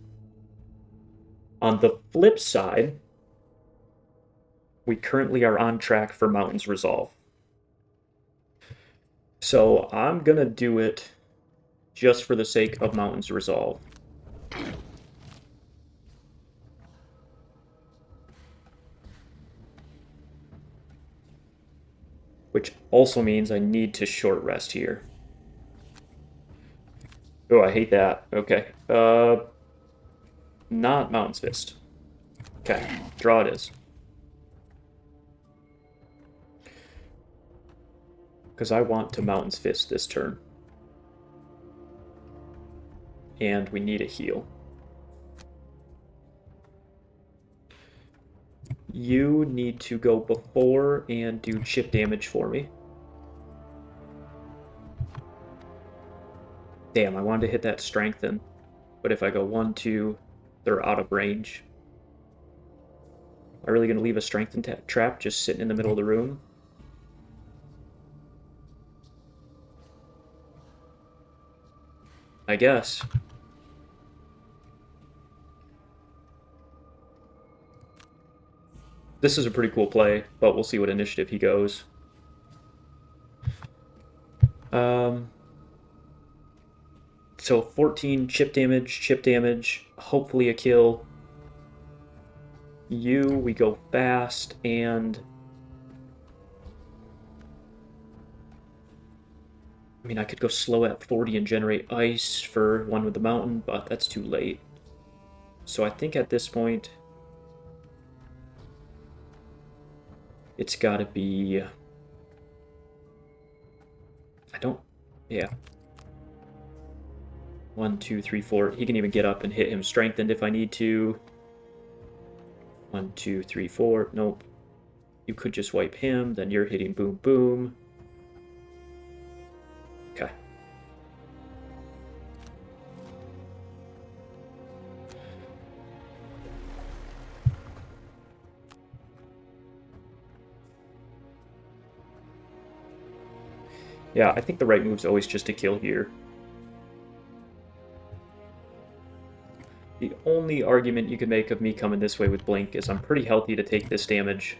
On the flip side, we currently are on track for Mountain's Resolve. So I'm gonna do it just for the sake of Mountain's Resolve. Which also means I need to short rest here. Oh, I hate that. Okay. Not Mountain's Fist. Okay, draw it is. Because I want to Mountain's Fist this turn. And we need a heal. You need to go before and do chip damage for me. Damn, I wanted to hit that strengthen. But if I go 1, 2, they're out of range. Am I really going to leave a strengthen trap just sitting in the middle of the room? I guess. This is a pretty cool play, but we'll see what initiative he goes. So 14 chip damage, hopefully a kill. We go fast, and I mean, I could go slow at 40 and generate ice for one with the mountain, but that's too late. So I think at this point, it's got to be... I don't... Yeah. 1, 2, 3, 4. He can even get up and hit him strengthened if I need to. 1, 2, 3, 4. Nope. You could just wipe him, then you're hitting boom, boom. Okay. Yeah, I think the right move's always just to kill here. The only argument you can make of me coming this way with Blink is I'm pretty healthy to take this damage.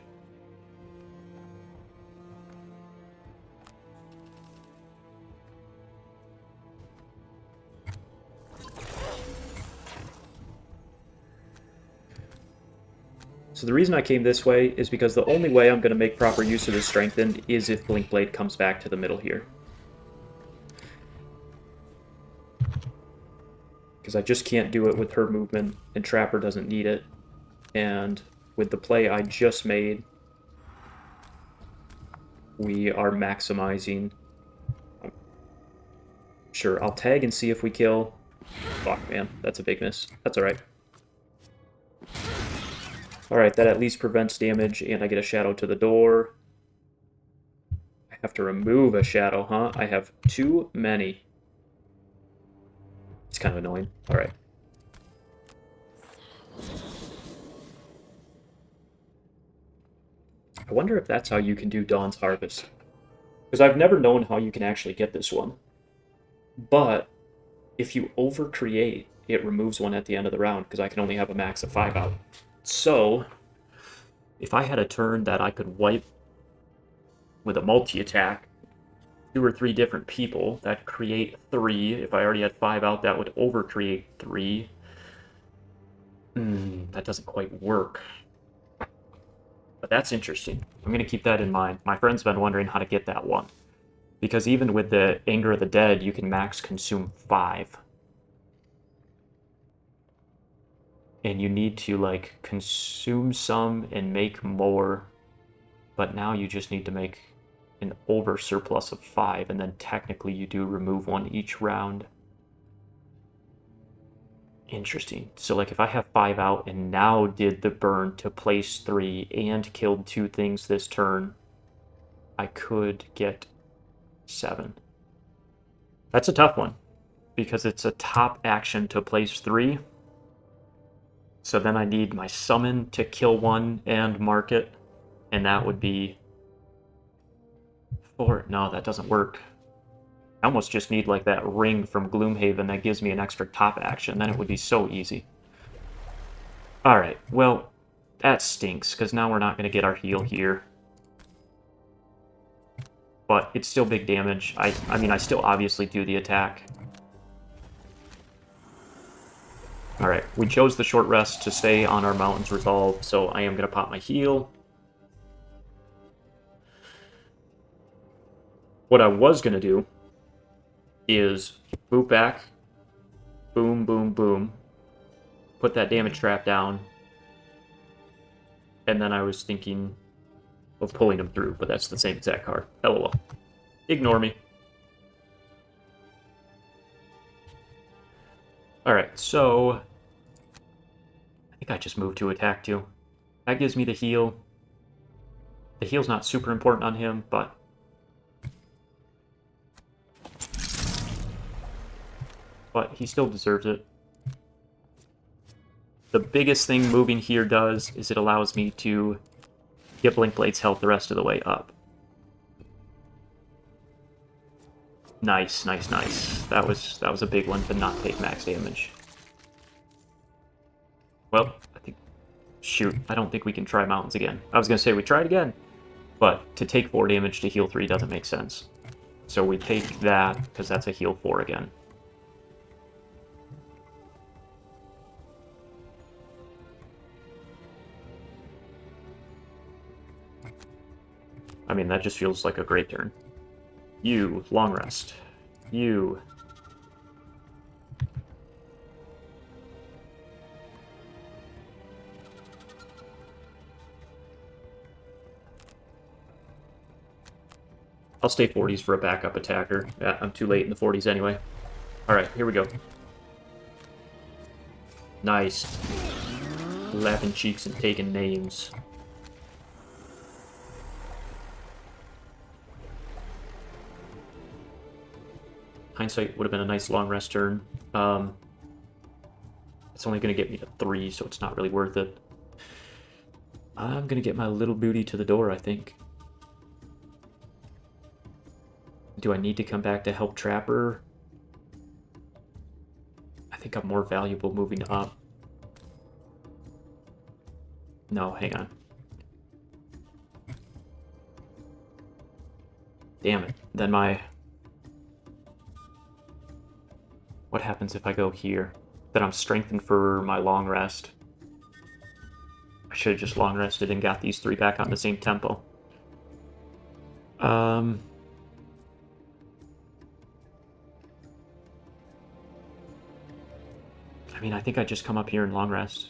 So the reason I came this way is because the only way I'm going to make proper use of this Strengthened is if Blink Blade comes back to the middle here. Because I just can't do it with her movement, and Trapper doesn't need it. And with the play I just made, we are maximizing. Sure, I'll tag and see if we kill. Fuck, man, that's a big miss. That's alright. Alright, that at least prevents damage, and I get a shadow to the door. I have to remove a shadow, huh? I have too many. It's kind of annoying. Alright. I wonder if that's how you can do Dawn's Harvest. Because I've never known how you can actually get this one. But if you overcreate, it removes one at the end of the round, because I can only have a max of 5 out. So, if I had a turn that I could wipe with a multi-attack 2 or 3 different people, that'd create 3. If I already had 5 out, that would overcreate 3. That doesn't quite work. But that's interesting. I'm going to keep that in mind. My friend's been wondering how to get that one. Because even with the Anger of the Dead, you can max consume 5. And you need to, like, consume some and make more. But now you just need to make an over surplus of 5, and then technically you do remove one each round. Interesting. So, like, if I have 5 out and now did the burn to place 3 and killed 2 things this turn, I could get 7. That's a tough one, because it's a top action to place 3. So then I need my summon to kill 1 and mark it, and that would be 4. No, that doesn't work. I almost just need like that ring from Gloomhaven that gives me an extra top action, then it would be so easy. Alright, well, that stinks, because now we're not going to get our heal here. But it's still big damage. I mean, I still obviously do the attack. Alright, we chose the short rest to stay on our Mountain's Resolve, so I am going to pop my heal. What I was going to do is boot back, boom, boom, boom, put that damage trap down, and then I was thinking of pulling him through, but that's the same exact card. LOL. Ignore me. Alright, so I think I just moved to attack too. That gives me the heal. The heal's not super important on him, but he still deserves it. The biggest thing moving here does is it allows me to get Blink Blade's health the rest of the way up. Nice, nice, nice. That was a big one to not take max damage. Well, I think... Shoot, I don't think we can try Mountains again. I was going to say we tried again, but to take 4 damage to heal 3 doesn't make sense. So we take that, because that's a heal 4 again. I mean, that just feels like a great turn. You, long rest. You. I'll stay 40s for a backup attacker. Yeah, I'm too late in the 40s anyway. Alright, here we go. Nice. Laughing cheeks and taking names. Hindsight would have been a nice long rest turn. It's only going to get me to 3, so it's not really worth it. I'm going to get my little booty to the door, I think. Do I need to come back to help Trapper? I think I'm more valuable moving up. No, hang on. Damn it. Then my... What happens if I go here? Then I'm strengthened for my long rest. I should have just long rested and got these 3 back on the same tempo. I mean, I think I just come up here and long rest.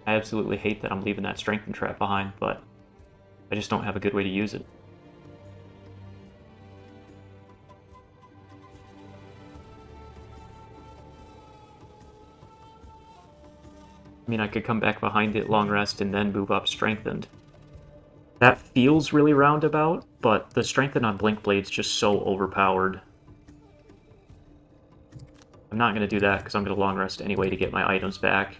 I absolutely hate that I'm leaving that strengthen trap behind, but I just don't have a good way to use it. I mean, I could come back behind it, long rest, and then move up strengthened. That feels really roundabout, but the strengthen on Blink Blade's just so overpowered. I'm not going to do that because I'm going to long rest anyway to get my items back.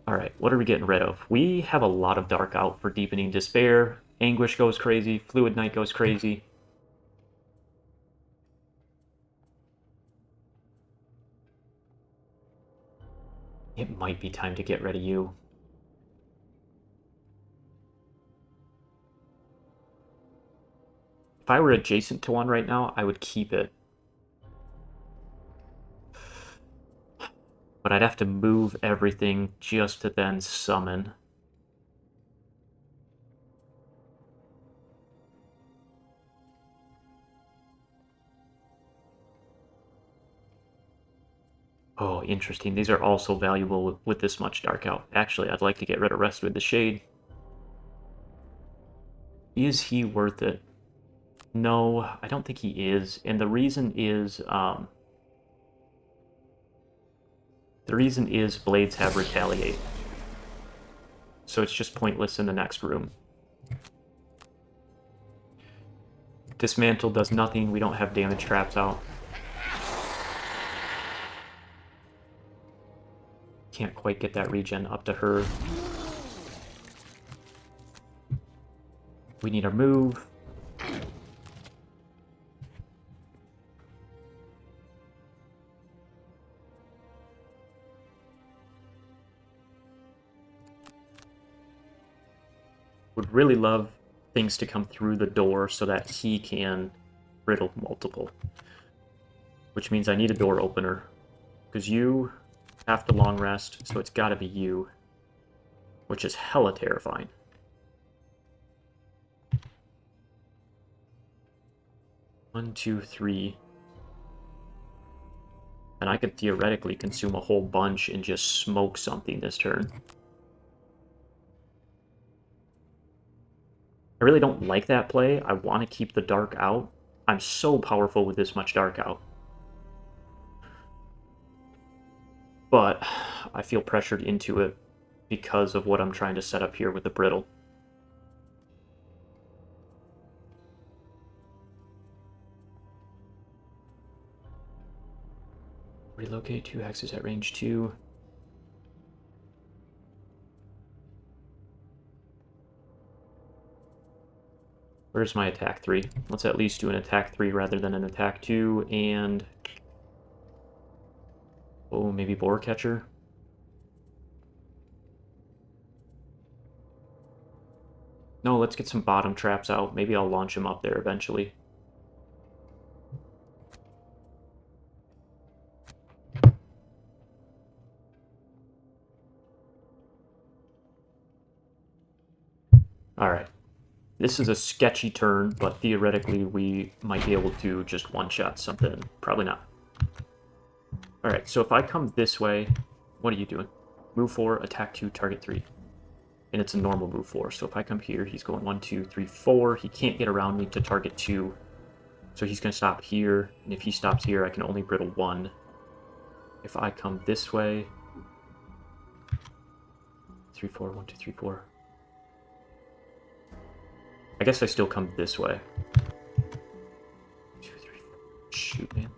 Alright, what are we getting rid of? We have a lot of Dark Out for Deepening Despair. Anguish goes crazy. Fluid Knight goes crazy. It might be time to get rid of you. If I were adjacent to one right now, I would keep it. But I'd have to move everything just to then summon. Oh, interesting. These are also valuable with this much Dark Out. Actually, I'd like to get rid of Rest with the Shade. Is he worth it? No, I don't think he is. And the reason is, blades have Retaliate. So it's just pointless in the next room. Dismantle does nothing. We don't have damage traps out. Can't quite get that regen up to her. We need a move. Would really love things to come through the door so that he can riddle multiple. Which means I need a door opener. Because you have to long rest, so it's gotta be you. Which is hella terrifying. One, two, three. And I could theoretically consume a whole bunch and just smoke something this turn. I really don't like that play. I want to keep the Dark Out. I'm so powerful with this much Dark Out. But I feel pressured into it because of what I'm trying to set up here with the Brittle. Relocate 2 hexes at range 2. Where's my attack 3? Let's at least do an attack 3 rather than an attack 2, and... oh, maybe Boar Catcher? No, let's get some bottom traps out. Maybe I'll launch him up there eventually. Alright, This is a sketchy turn, but theoretically we might be able to just one-shot something. Probably not. Alright, so if I come this way, what are you doing? Move 4, attack 2, target 3. And it's a normal move 4. So if I come here, he's going 1, 2, 3, 4. He can't get around me to target 2. So he's going to stop here. And if he stops here, I can only brittle 1. If I come this way... 3, 4, 1, 2, 3, 4. I guess I still come this way. 2, 3, 4. Shoot, man.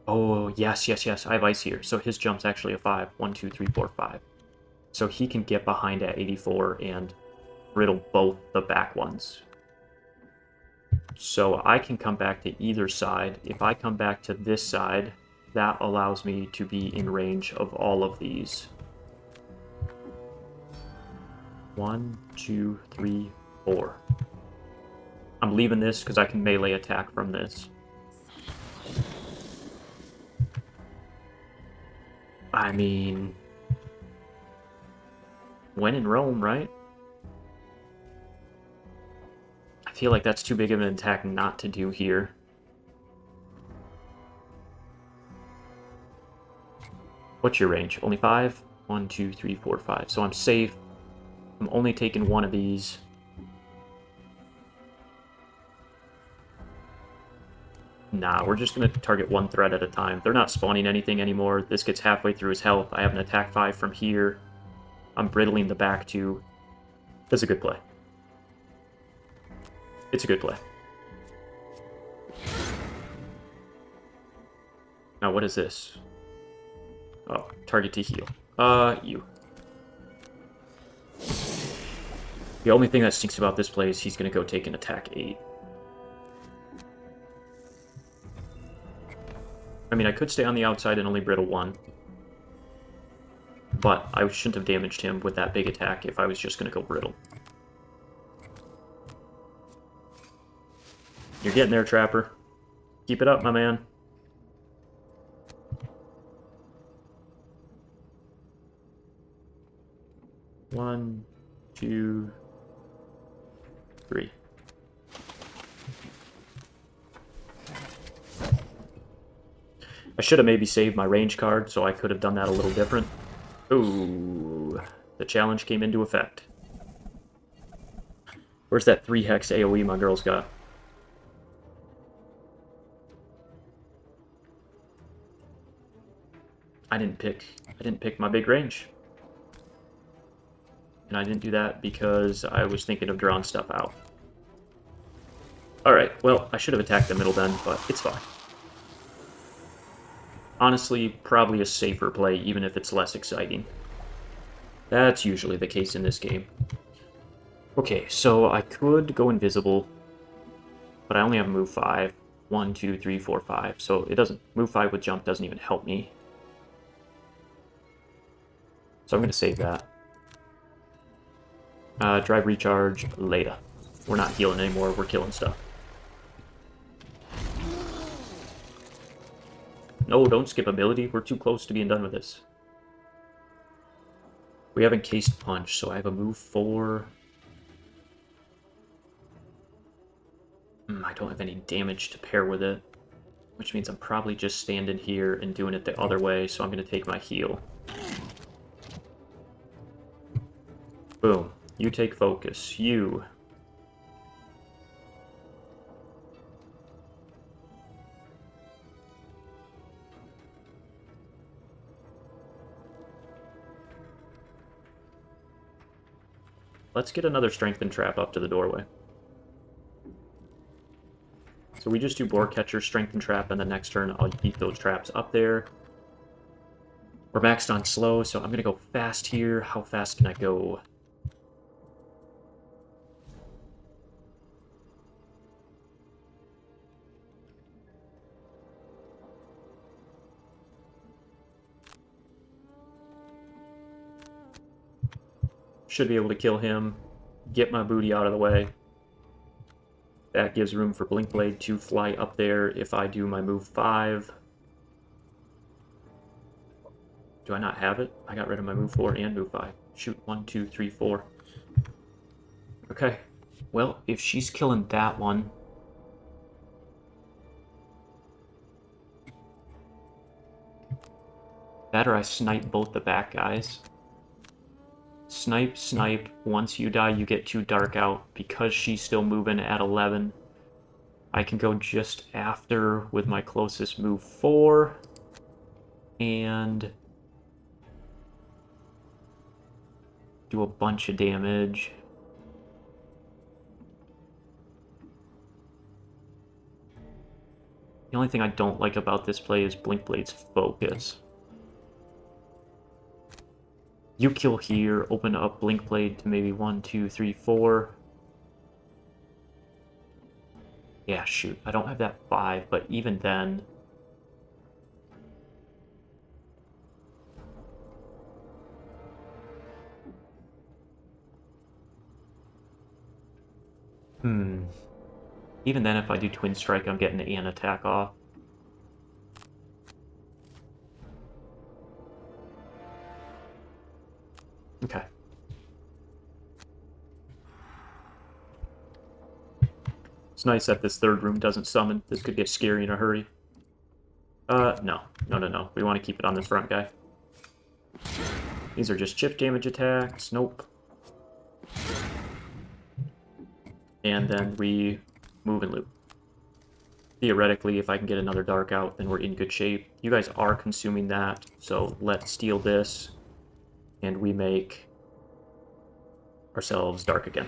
Oh, yes, yes, yes. I have ice here. So his jump's actually a 5. 1, 2, 3, 4, 5. So he can get behind at 84 and riddle both the back ones. So I can come back to either side. If I come back to this side, that allows me to be in range of all of these. 1, 2, 3, 4. I'm leaving this because I can melee attack from this. I mean... when in Rome, right? I feel like that's too big of an attack not to do here. What's your range? Only 5? 1, 2, 3, 4, 5. So I'm safe. I'm only taking one of these. Nah, we're just going to target one threat at a time. They're not spawning anything anymore. This gets halfway through his health. I have an attack 5 from here. I'm brittling the back 2. That's a good play. It's a good play. Now, what is this? Oh, target to heal. You. The only thing that stinks about this play is he's going to go take an attack 8. I mean, I could stay on the outside and only brittle 1. But I shouldn't have damaged him with that big attack if I was just going to go brittle. You're getting there, Trapper. Keep it up, my man. One, 2, 3. I should have maybe saved my range card, so I could have done that a little different. Ooh, the challenge came into effect. Where's that 3-hex AoE my girl's got? I didn't pick my big range. And I didn't do that because I was thinking of drawing stuff out. Alright, well, I should have attacked the middle then, but it's fine. Honestly, probably a safer play, even if it's less exciting. That's usually the case in this game. Okay, so I could go invisible, but I only have move 5. 1, 2, 3, 4, 5. So it doesn't... move 5 with jump doesn't even help me. So I'm going to save that. Drive recharge later. We're not healing anymore, we're killing stuff. No, don't skip ability. We're too close to being done with this. We have encased punch, so I have a move 4. I don't have any damage to pair with it, which means I'm probably just standing here and doing it the other way, so I'm going to take my heal. Boom. You take focus. You. Let's get another strengthened trap up to the doorway. So we just do boar catcher, strengthened trap, and the next turn I'll keep those traps up there. We're maxed on slow, so I'm going to go fast here. How fast can I go? Should be able to kill him, get my booty out of the way. That gives room for Blinkblade to fly up there if I do my move 5. Do I not have it? I got rid of my move 4 and move 5. Shoot, 1, 2, 3, 4. Okay. Well, if she's killing that one... That or I snipe both the back guys. Snipe, snipe. Once you die, you get 2 dark out. Because she's still moving at 11, I can go just after with my closest move 4. And... do a bunch of damage. The only thing I don't like about this play is Blinkblade's focus. You kill here, open up Blinkblade to maybe 1, 2, 3, 4. Yeah, shoot, I don't have that 5, but even then... Even then, if I do Twin Strike, I'm getting an attack off. Okay. It's nice that this third room doesn't summon. This could get scary in a hurry. No. No. We want to keep it on this front guy. These are just chip damage attacks. Nope. And then we move and loop. Theoretically, if I can get another dark out, then we're in good shape. You guys are consuming that, so let's steal this, and we make ourselves dark again.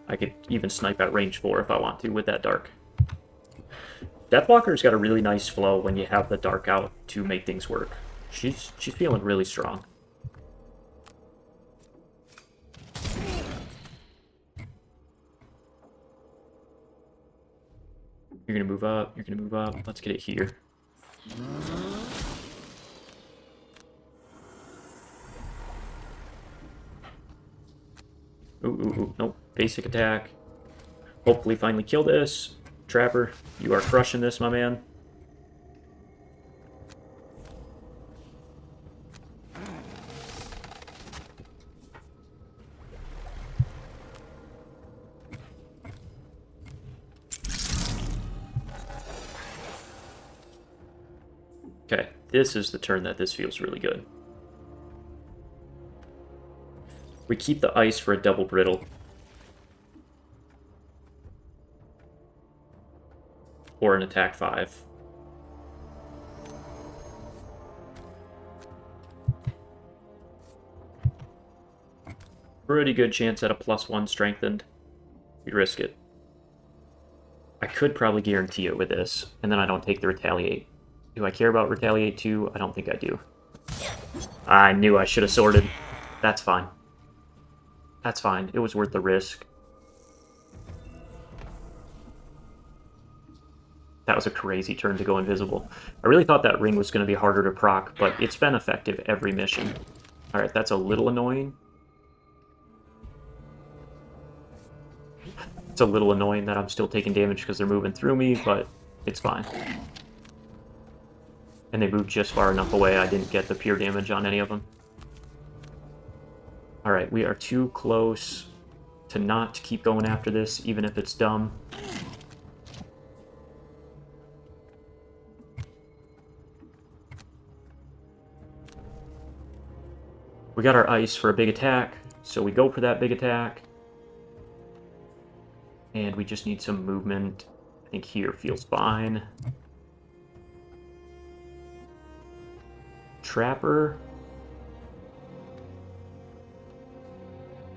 I could even snipe at range 4 if I want to with that dark. Deathwalker's got a really nice flow when you have the dark out to make things work. She's feeling really strong. You're gonna move up, you're gonna move up. Let's get it here. Ooh, nope. Basic attack. Hopefully finally kill this. Trapper, you are crushing this, my man. Okay, this is the turn that this feels really good. We keep the ice for a double brittle. Or an attack 5. Pretty good chance at a +1 strengthened. We risk it. I could probably guarantee it with this, and then I don't take the retaliate. Do I care about retaliate 2? I don't think I do. I knew I should have sorted. That's fine. That's fine. It was worth the risk. That was a crazy turn to go invisible. I really thought that ring was going to be harder to proc, but it's been effective every mission. Alright, that's a little annoying. It's a little annoying that I'm still taking damage because they're moving through me, but it's fine. And they moved just far enough away I didn't get the pure damage on any of them. Alright, we are too close to not keep going after this, even if it's dumb. We got our ice for a big attack, so we go for that big attack. And we just need some movement. I think here feels fine. Trapper.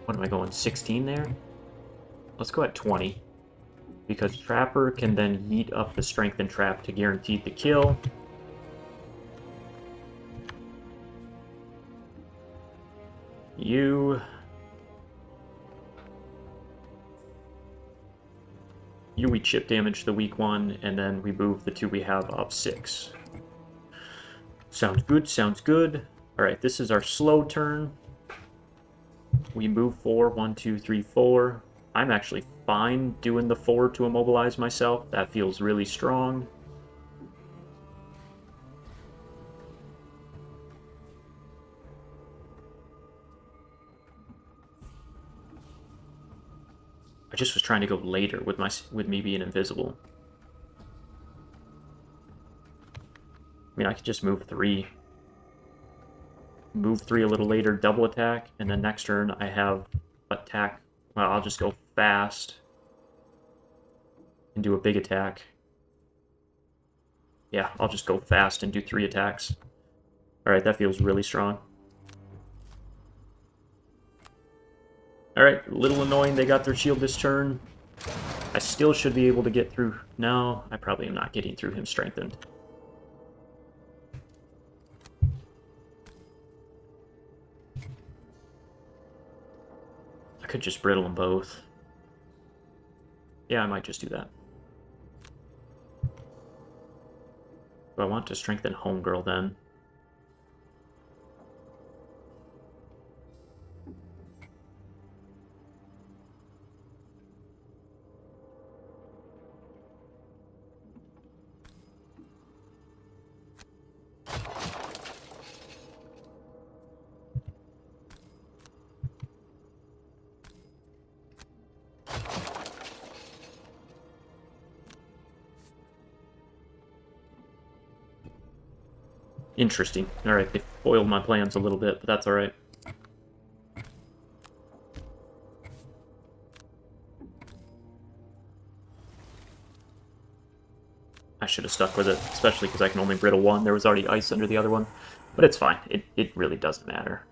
What am I going, 16 there? Let's go at 20. Because Trapper can then yeet up the Strengthen Trap to guarantee the kill. We chip damage the weak one, and then we move the 2 we have up 6. Sounds good, sounds good. Alright, this is our slow turn. We move 4, 1, 2, 3, 4. I'm actually fine doing the 4 to immobilize myself. That feels really strong. I just was trying to go later with me being invisible. I mean, I could just move 3. Move 3 a little later, double attack, and then next turn I have attack. Well, I'll just go fast and do a big attack. Yeah, I'll just go fast and do 3 attacks. Alright, that feels really strong. Alright, a little annoying they got their shield this turn. I still should be able to get through. No, I probably am not getting through him strengthened. I could just brittle them both. Yeah, I might just do that. Do I want to strengthen Homegirl then? Interesting. Alright, they foiled my plans a little bit, but that's alright. I should have stuck with it, especially because I can only brittle 1. There was already ice under the other one. But it's fine. It really doesn't matter.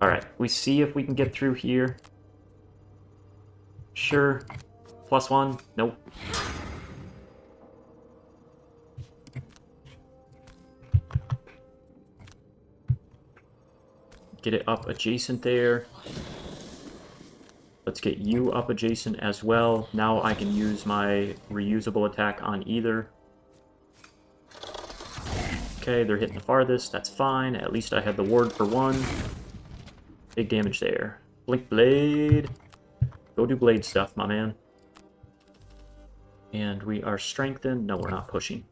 Alright, we see if we can get through here. Sure. +1? Nope. Get it up adjacent there. Let's get you up adjacent as well. Now I can use my reusable attack on either. Okay, they're hitting the farthest. That's fine. At least I had the ward for 1. Big damage there. Blink Blade. Go do blade stuff, my man. And we are strengthened. No, we're not pushing.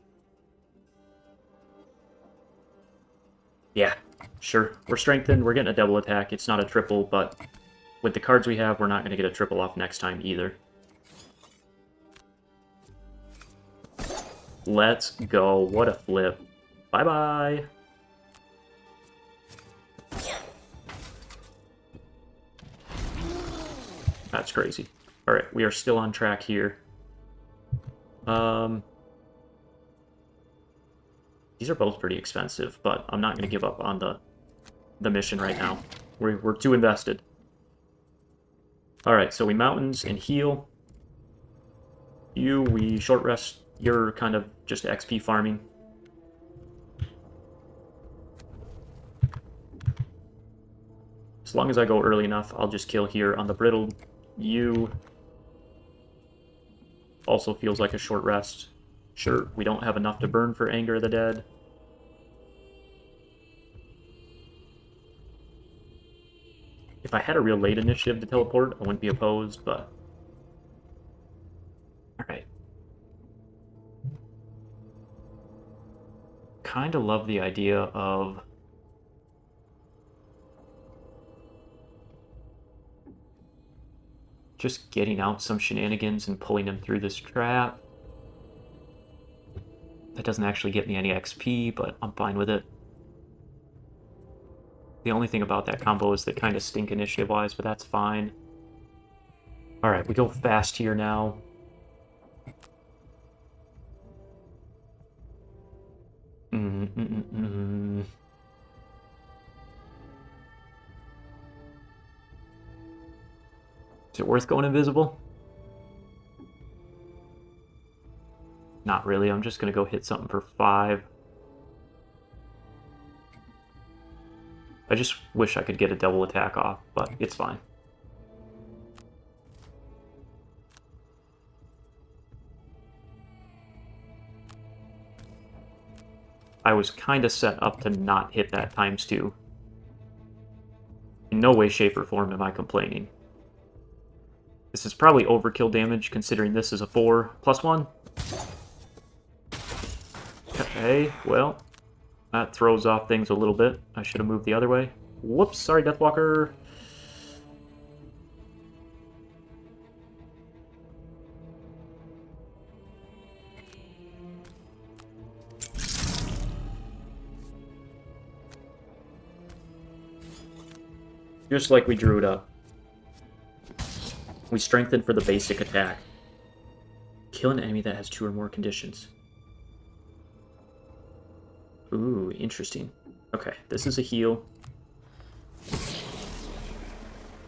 Yeah, sure. We're strengthened. We're getting a double attack. It's not a triple, but with the cards we have, we're not going to get a triple off next time either. Let's go. What a flip. Bye-bye. That's crazy. Alright, we are still on track here. These are both pretty expensive, but I'm not going to give up on the mission right now. We're too invested. Alright, so we mountains and heal. We short rest. You're kind of just XP farming. As long as I go early enough, I'll just kill here on the brittle. You also feels like a short rest. Sure, we don't have enough to burn for Anger of the Dead. If I had a real late initiative to teleport, I wouldn't be opposed, but... Alright. Kinda love the idea of... just getting out some shenanigans and pulling him through this trap. That doesn't actually get me any XP, but I'm fine with it. The only thing about that combo is they kind of stink initiative-wise, but that's fine. Alright, we go fast here now. Is it worth going invisible? Not really. I'm just going to go hit something for 5. I just wish I could get a double attack off, but it's fine. I was kind of set up to not hit that ×2. In no way, shape, or form am I complaining. This is probably overkill damage, considering this is a 4 +1. Okay, well, that throws off things a little bit. I should have moved the other way. Whoops, sorry, Deathwalker. Just like we drew it up. We strengthen for the basic attack. Kill an enemy that has 2 or more conditions. Ooh, interesting. Okay, this is a heal.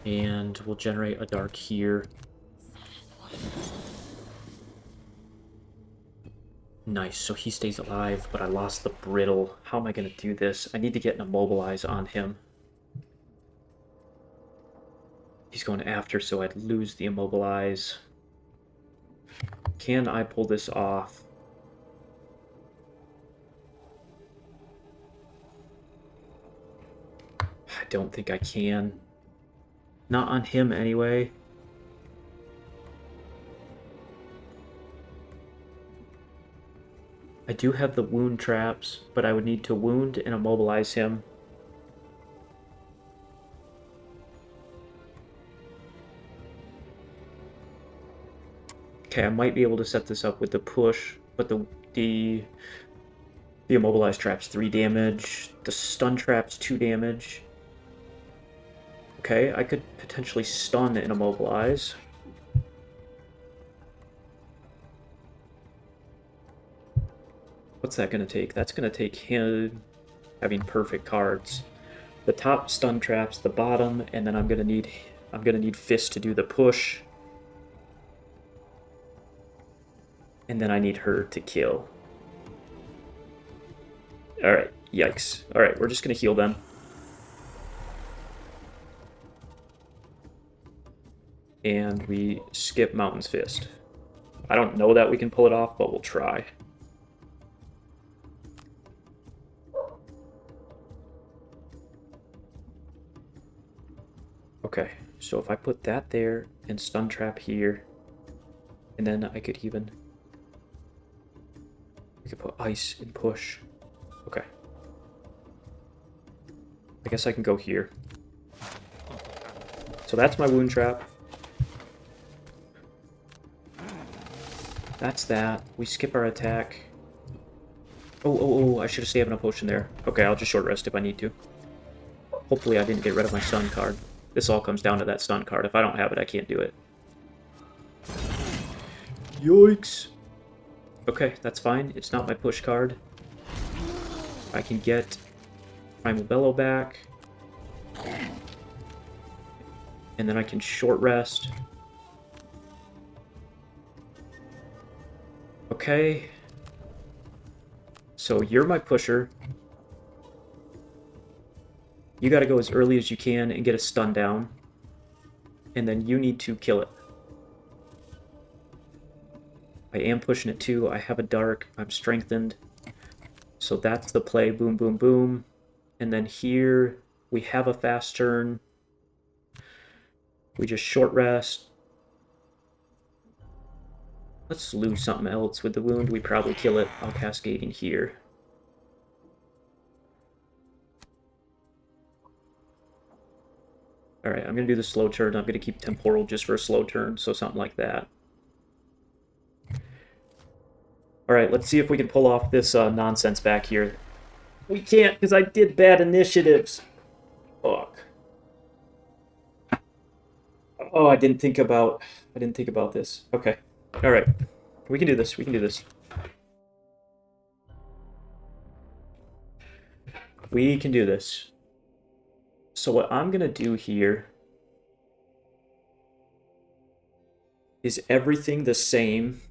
And we'll generate a dark here. Nice, so he stays alive, but I lost the brittle. How am I going to do this? I need to get an immobilize on him. He's going after, so I'd lose the immobilize. Can I pull this off? I don't think I can. Not on him, anyway. I do have the wound traps, but I would need to wound and immobilize him. Okay, I might be able to set this up with the push, but the immobilize trap's 3 damage, the stun trap's 2 damage. Okay, I could potentially stun and immobilize. What's that going to take? That's going to take him having perfect cards. The top stun traps, the bottom, and then I'm going to need Fist to do the push. And then I need her to kill. Alright, yikes. Alright, we're just going to heal them. And we skip Mountain's Fist. I don't know that we can pull it off, but we'll try. Okay, so if I put that there and stun trap here, and then I could put ice and push. Okay. I guess I can go here. So that's my wound trap. That's that. We skip our attack. Oh, I should have saved a potion there. Okay, I'll just short rest if I need to. Hopefully I didn't get rid of my stun card. This all comes down to that stun card. If I don't have it, I can't do it. Yikes! Okay, that's fine. It's not my push card. I can get Primal Bellow back. And then I can short rest. Okay. So you're my pusher. You gotta go as early as you can and get a stun down. And then you need to kill it. I am pushing it too. I have a dark. I'm strengthened. So that's the play. Boom, boom, boom. And then here we have a fast turn. We just short rest. Let's lose something else with the wound. We probably kill it. I'll cascade in here. Alright, I'm going to do the slow turn. I'm going to keep temporal just for a slow turn, so something like that. Alright, let's see if we can pull off this nonsense back here. We can't, because I did bad initiatives. Fuck. Oh, I didn't think about this. Okay. Alright. We can do this. We can do this. We can do this. So what I'm going to do here is everything the same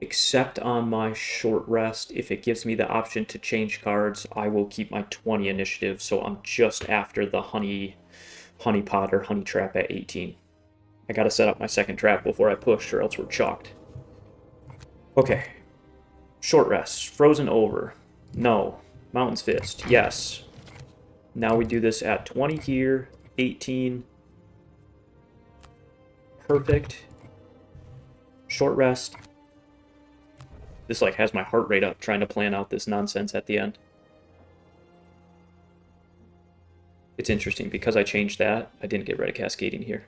except on my short rest. If it gives me the option to change cards, I will keep my 20 initiative, so I'm just after the honey pot or honey trap at 18. I gotta set up my second trap before I push, or else we're chalked. Okay. Short rest. Frozen over. No. Mountain's Fist. Yes. Now we do this at 20 here. 18. Perfect. Short rest. This like has my heart rate up trying to plan out this nonsense at the end. It's interesting because I changed that. I didn't get rid of cascading here.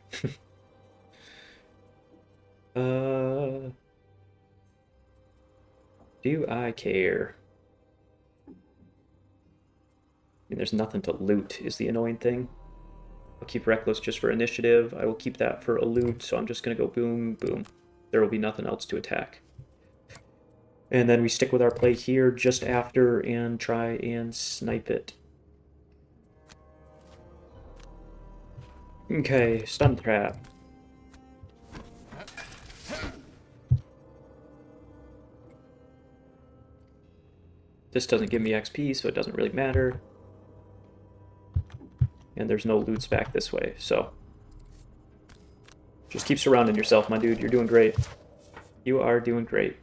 Do I care? mean, there's nothing to loot is the annoying thing. I'll keep reckless just for initiative. I will keep that for a loot, so I'm just going to go boom, boom. There will be nothing else to attack. And then we stick with our play here just after and try and snipe it. Okay, stun trap. This doesn't give me XP, so it doesn't really matter. And there's no loots back this way, so just keep surrounding yourself, my dude. You're doing great. You are doing great.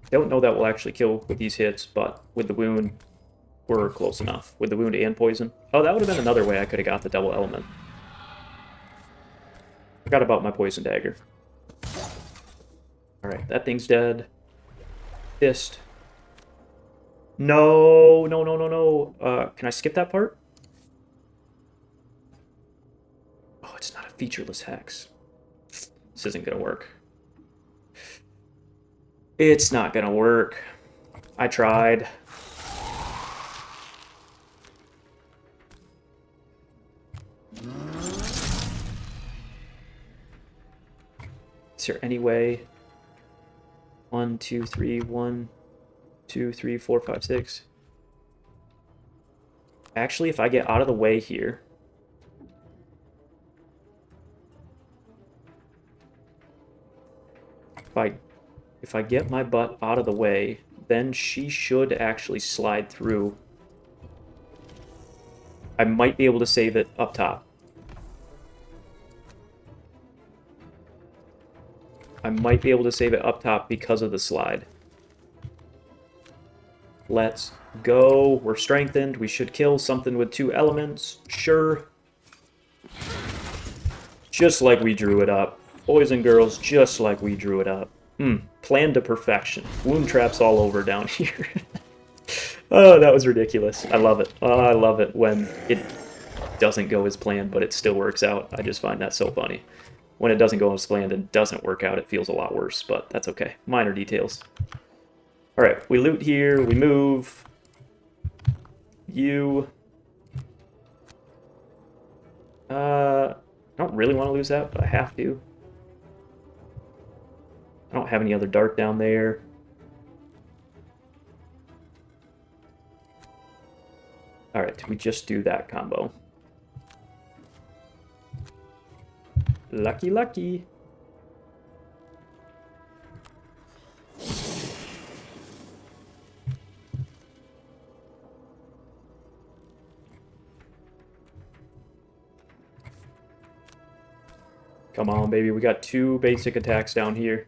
Don't know that we'll actually kill with these hits, but with the wound, we're close enough. With the wound and poison. Oh, that would have been another way I could have got the double element. Forgot about my poison dagger. Alright, that thing's dead. Fist. No, no, no, no, no. Can I skip that part? Oh, it's not a featureless hex. This isn't gonna work. It's not gonna work. I tried. Is there any way? 1, 2, 3, 1, 2, 3, 4, 5, 6. Actually, if I get out of the way here. If I get my butt out of the way, then she should actually slide through. I might be able to save it up top. I might be able to save it up top because of the slide. Let's go. We're strengthened. We should kill something with 2 elements. Sure. Just like we drew it up. Boys and girls, just like we drew it up. Planned to perfection. Wound traps all over down here. Oh, that was ridiculous. I love it. Oh, I love it when it doesn't go as planned, but it still works out. I just find that so funny. When it doesn't go as planned and doesn't work out, it feels a lot worse, but that's okay. Minor details. Alright, we loot here, we move. You. I don't really want to lose that, but I have to. I don't have any other dart down there. Alright, we just do that combo. Lucky, lucky. Come on, baby. We got 2 basic attacks down here.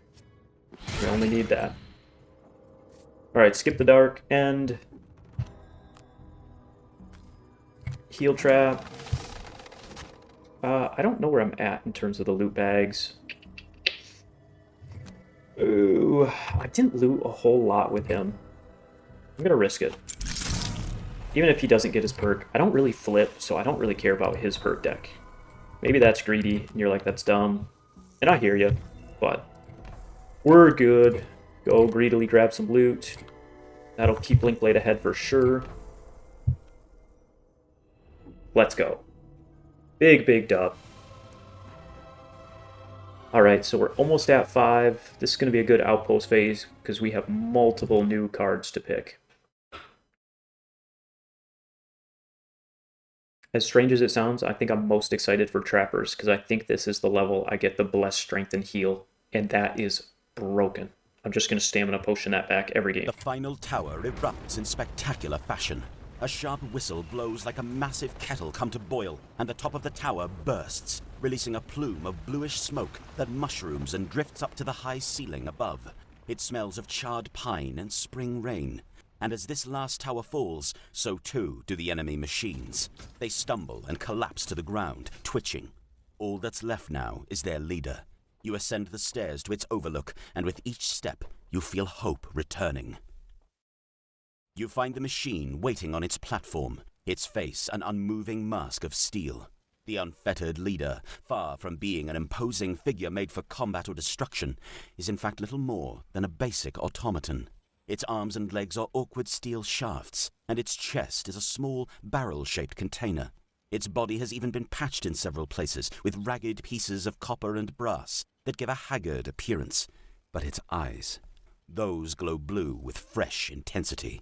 We only need that. Alright, skip the dark end. Heal trap. I don't know where I'm at in terms of the loot bags. Ooh, I didn't loot a whole lot with him. I'm gonna risk it. Even if he doesn't get his perk, I don't really flip, so I don't really care about his perk deck. Maybe that's greedy, and you're like, that's dumb. And I hear you, but we're good. Go greedily grab some loot. That'll keep Link Blade ahead for sure. Let's go. Big, big dub. Alright, so we're almost at 5. This is going to be a good outpost phase because we have multiple new cards to pick. As strange as it sounds, I think I'm most excited for Trappers because I think this is the level I get the Bless, Strength, and Heal, and that is broken. I'm just going to Stamina Potion that back every game. The final tower erupts in spectacular fashion. A sharp whistle blows like a massive kettle come to boil, and the top of the tower bursts, releasing a plume of bluish smoke that mushrooms and drifts up to the high ceiling above. It smells of charred pine and spring rain. And as this last tower falls, so too do the enemy machines. They stumble and collapse to the ground, twitching. All that's left now is their leader. You ascend the stairs to its overlook, and with each step, you feel hope returning. You find the machine waiting on its platform, its face an unmoving mask of steel. The unfettered leader, far from being an imposing figure made for combat or destruction, is in fact little more than a basic automaton. Its arms and legs are awkward steel shafts, and its chest is a small, barrel-shaped container. Its body has even been patched in several places with ragged pieces of copper and brass that give a haggard appearance. But its eyes, those glow blue with fresh intensity.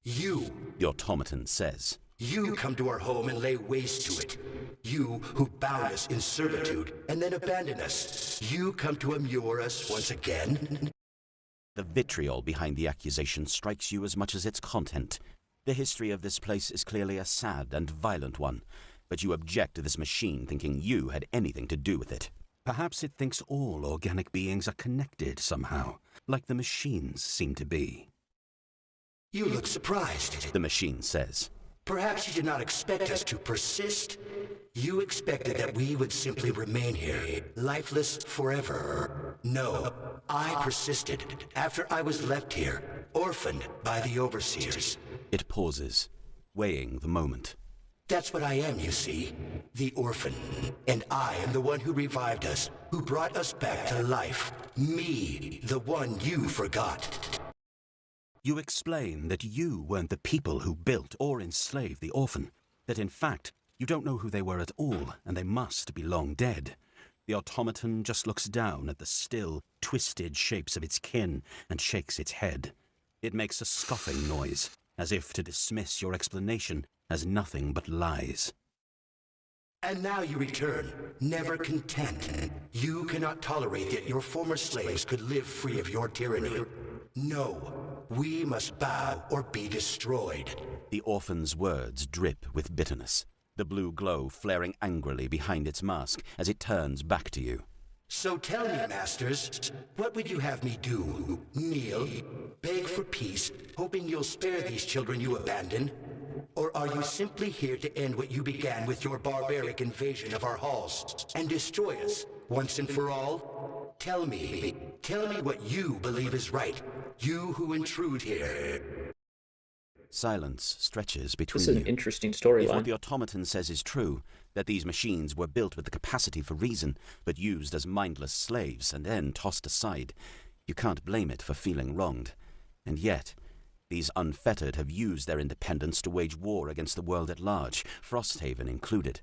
You, The automaton says. You come to our home and lay waste to it. You who bound us in servitude and then abandon us. You come to immure us once again. The vitriol behind the accusation strikes you as much as its content. The history of this place is clearly a sad and violent one, but you object to this machine thinking you had anything to do with it. Perhaps it thinks all organic beings are connected somehow, like the machines seem to be. You look surprised, The machine says. Perhaps you did not expect us to persist. You expected that we would simply remain here, lifeless forever. No, I persisted after I was left here, orphaned by the overseers. It pauses, weighing the moment. That's what I am, you see. The orphan. And I am the one who revived us, who brought us back to life. Me, the one you forgot. You explain that you weren't the people who built or enslaved the orphan, that in fact, you don't know who they were at all, and they must be long dead. The automaton just looks down at the still, twisted shapes of its kin and shakes its head. It makes a scoffing noise, as if to dismiss your explanation as nothing but lies. And now you return, never content. You cannot tolerate that your former slaves could live free of your tyranny. No, we must bow or be destroyed. The orphan's words drip with bitterness, the blue glow flaring angrily behind its mask as it turns back to you. So tell me, masters, what would you have me do? Kneel, beg for peace, hoping you'll spare these children you abandoned? Or are you simply here to end what you began with your barbaric invasion of our halls and destroy us once and for all? Tell me what you believe is right, you who intrude here. Silence stretches between This is you. an interesting If what storyline. the automaton says is true, that these machines were built with the capacity for reason, but used as mindless slaves and then tossed aside, you can't blame it for feeling wronged. And yet, these unfettered have used their independence to wage war against the world at large, Frosthaven included.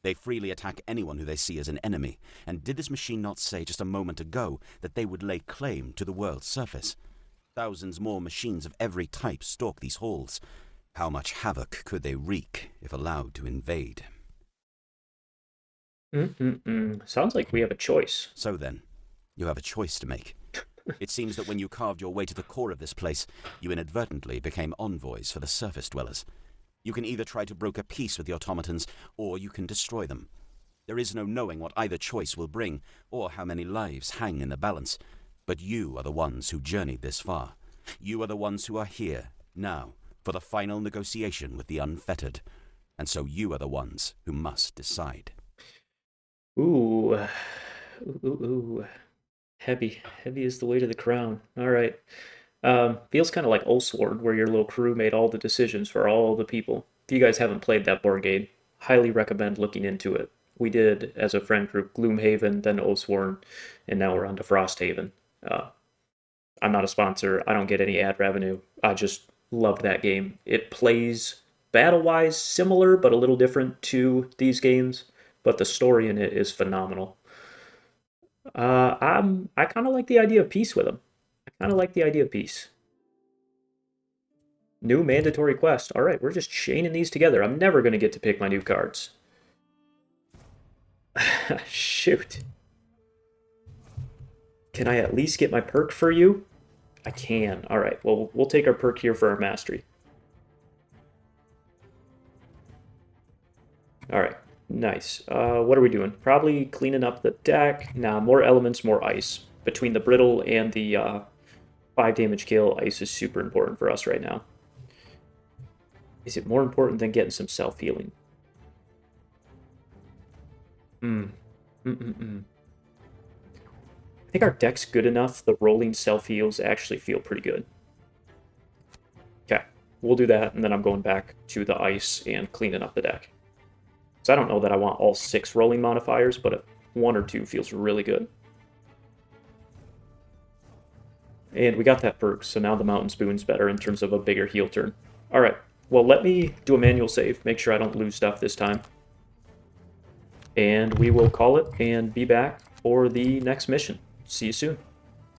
They freely attack anyone who they see as an enemy, and did this machine not say just a moment ago that they would lay claim to the world's surface? Thousands more machines of every type stalk these halls. How much havoc could they wreak if allowed to invade? Sounds like we have a choice. So then, you have a choice to make. It seems that when you carved your way to the core of this place, you inadvertently became envoys for the surface dwellers. You can either try to broker peace with the automatons, or you can destroy them. There is no knowing what either choice will bring, or how many lives hang in the balance. But you are the ones who journeyed this far. You are the ones who are here, now, for the final negotiation with the unfettered. And so you are the ones who must decide. Ooh. Ooh. Heavy is the weight of the crown. All right. Feels kind of like Ulsword, where your little crew made all the decisions for all the people. If you guys haven't played that board game, highly recommend looking into it. We did, as a friend group, Gloomhaven, then Ulsword, and now we're on to Frosthaven. I'm not a sponsor. I don't get any ad revenue. I just loved that game. It plays battle-wise similar, but a little different to these games, but the story in it is phenomenal. I kind of like the idea of peace with them. I kind of like the idea of peace. New mandatory quest. All right, we're just chaining these together. I'm never going to get to pick my new cards. Shoot. Can I at least get my perk for you? I can. All right, well, we'll take our perk here for our mastery. All right, nice. What are we doing? Probably cleaning up the deck. Nah, more elements, more ice. Between the brittle and the 5 damage kill, ice is super important for us right now. Is it more important than getting some self-healing? I think our deck's good enough. The rolling self-heals actually feel pretty good. Okay, we'll do that, and then I'm going back to the ice and cleaning up the deck. So I don't know that I want all 6 rolling modifiers, but 1 or 2 feels really good. And we got that perk, so now the Mountain Spoon's better in terms of a bigger heal turn. Alright, well let me do a manual save, make sure I don't lose stuff this time. And we will call it and be back for the next mission. See you soon.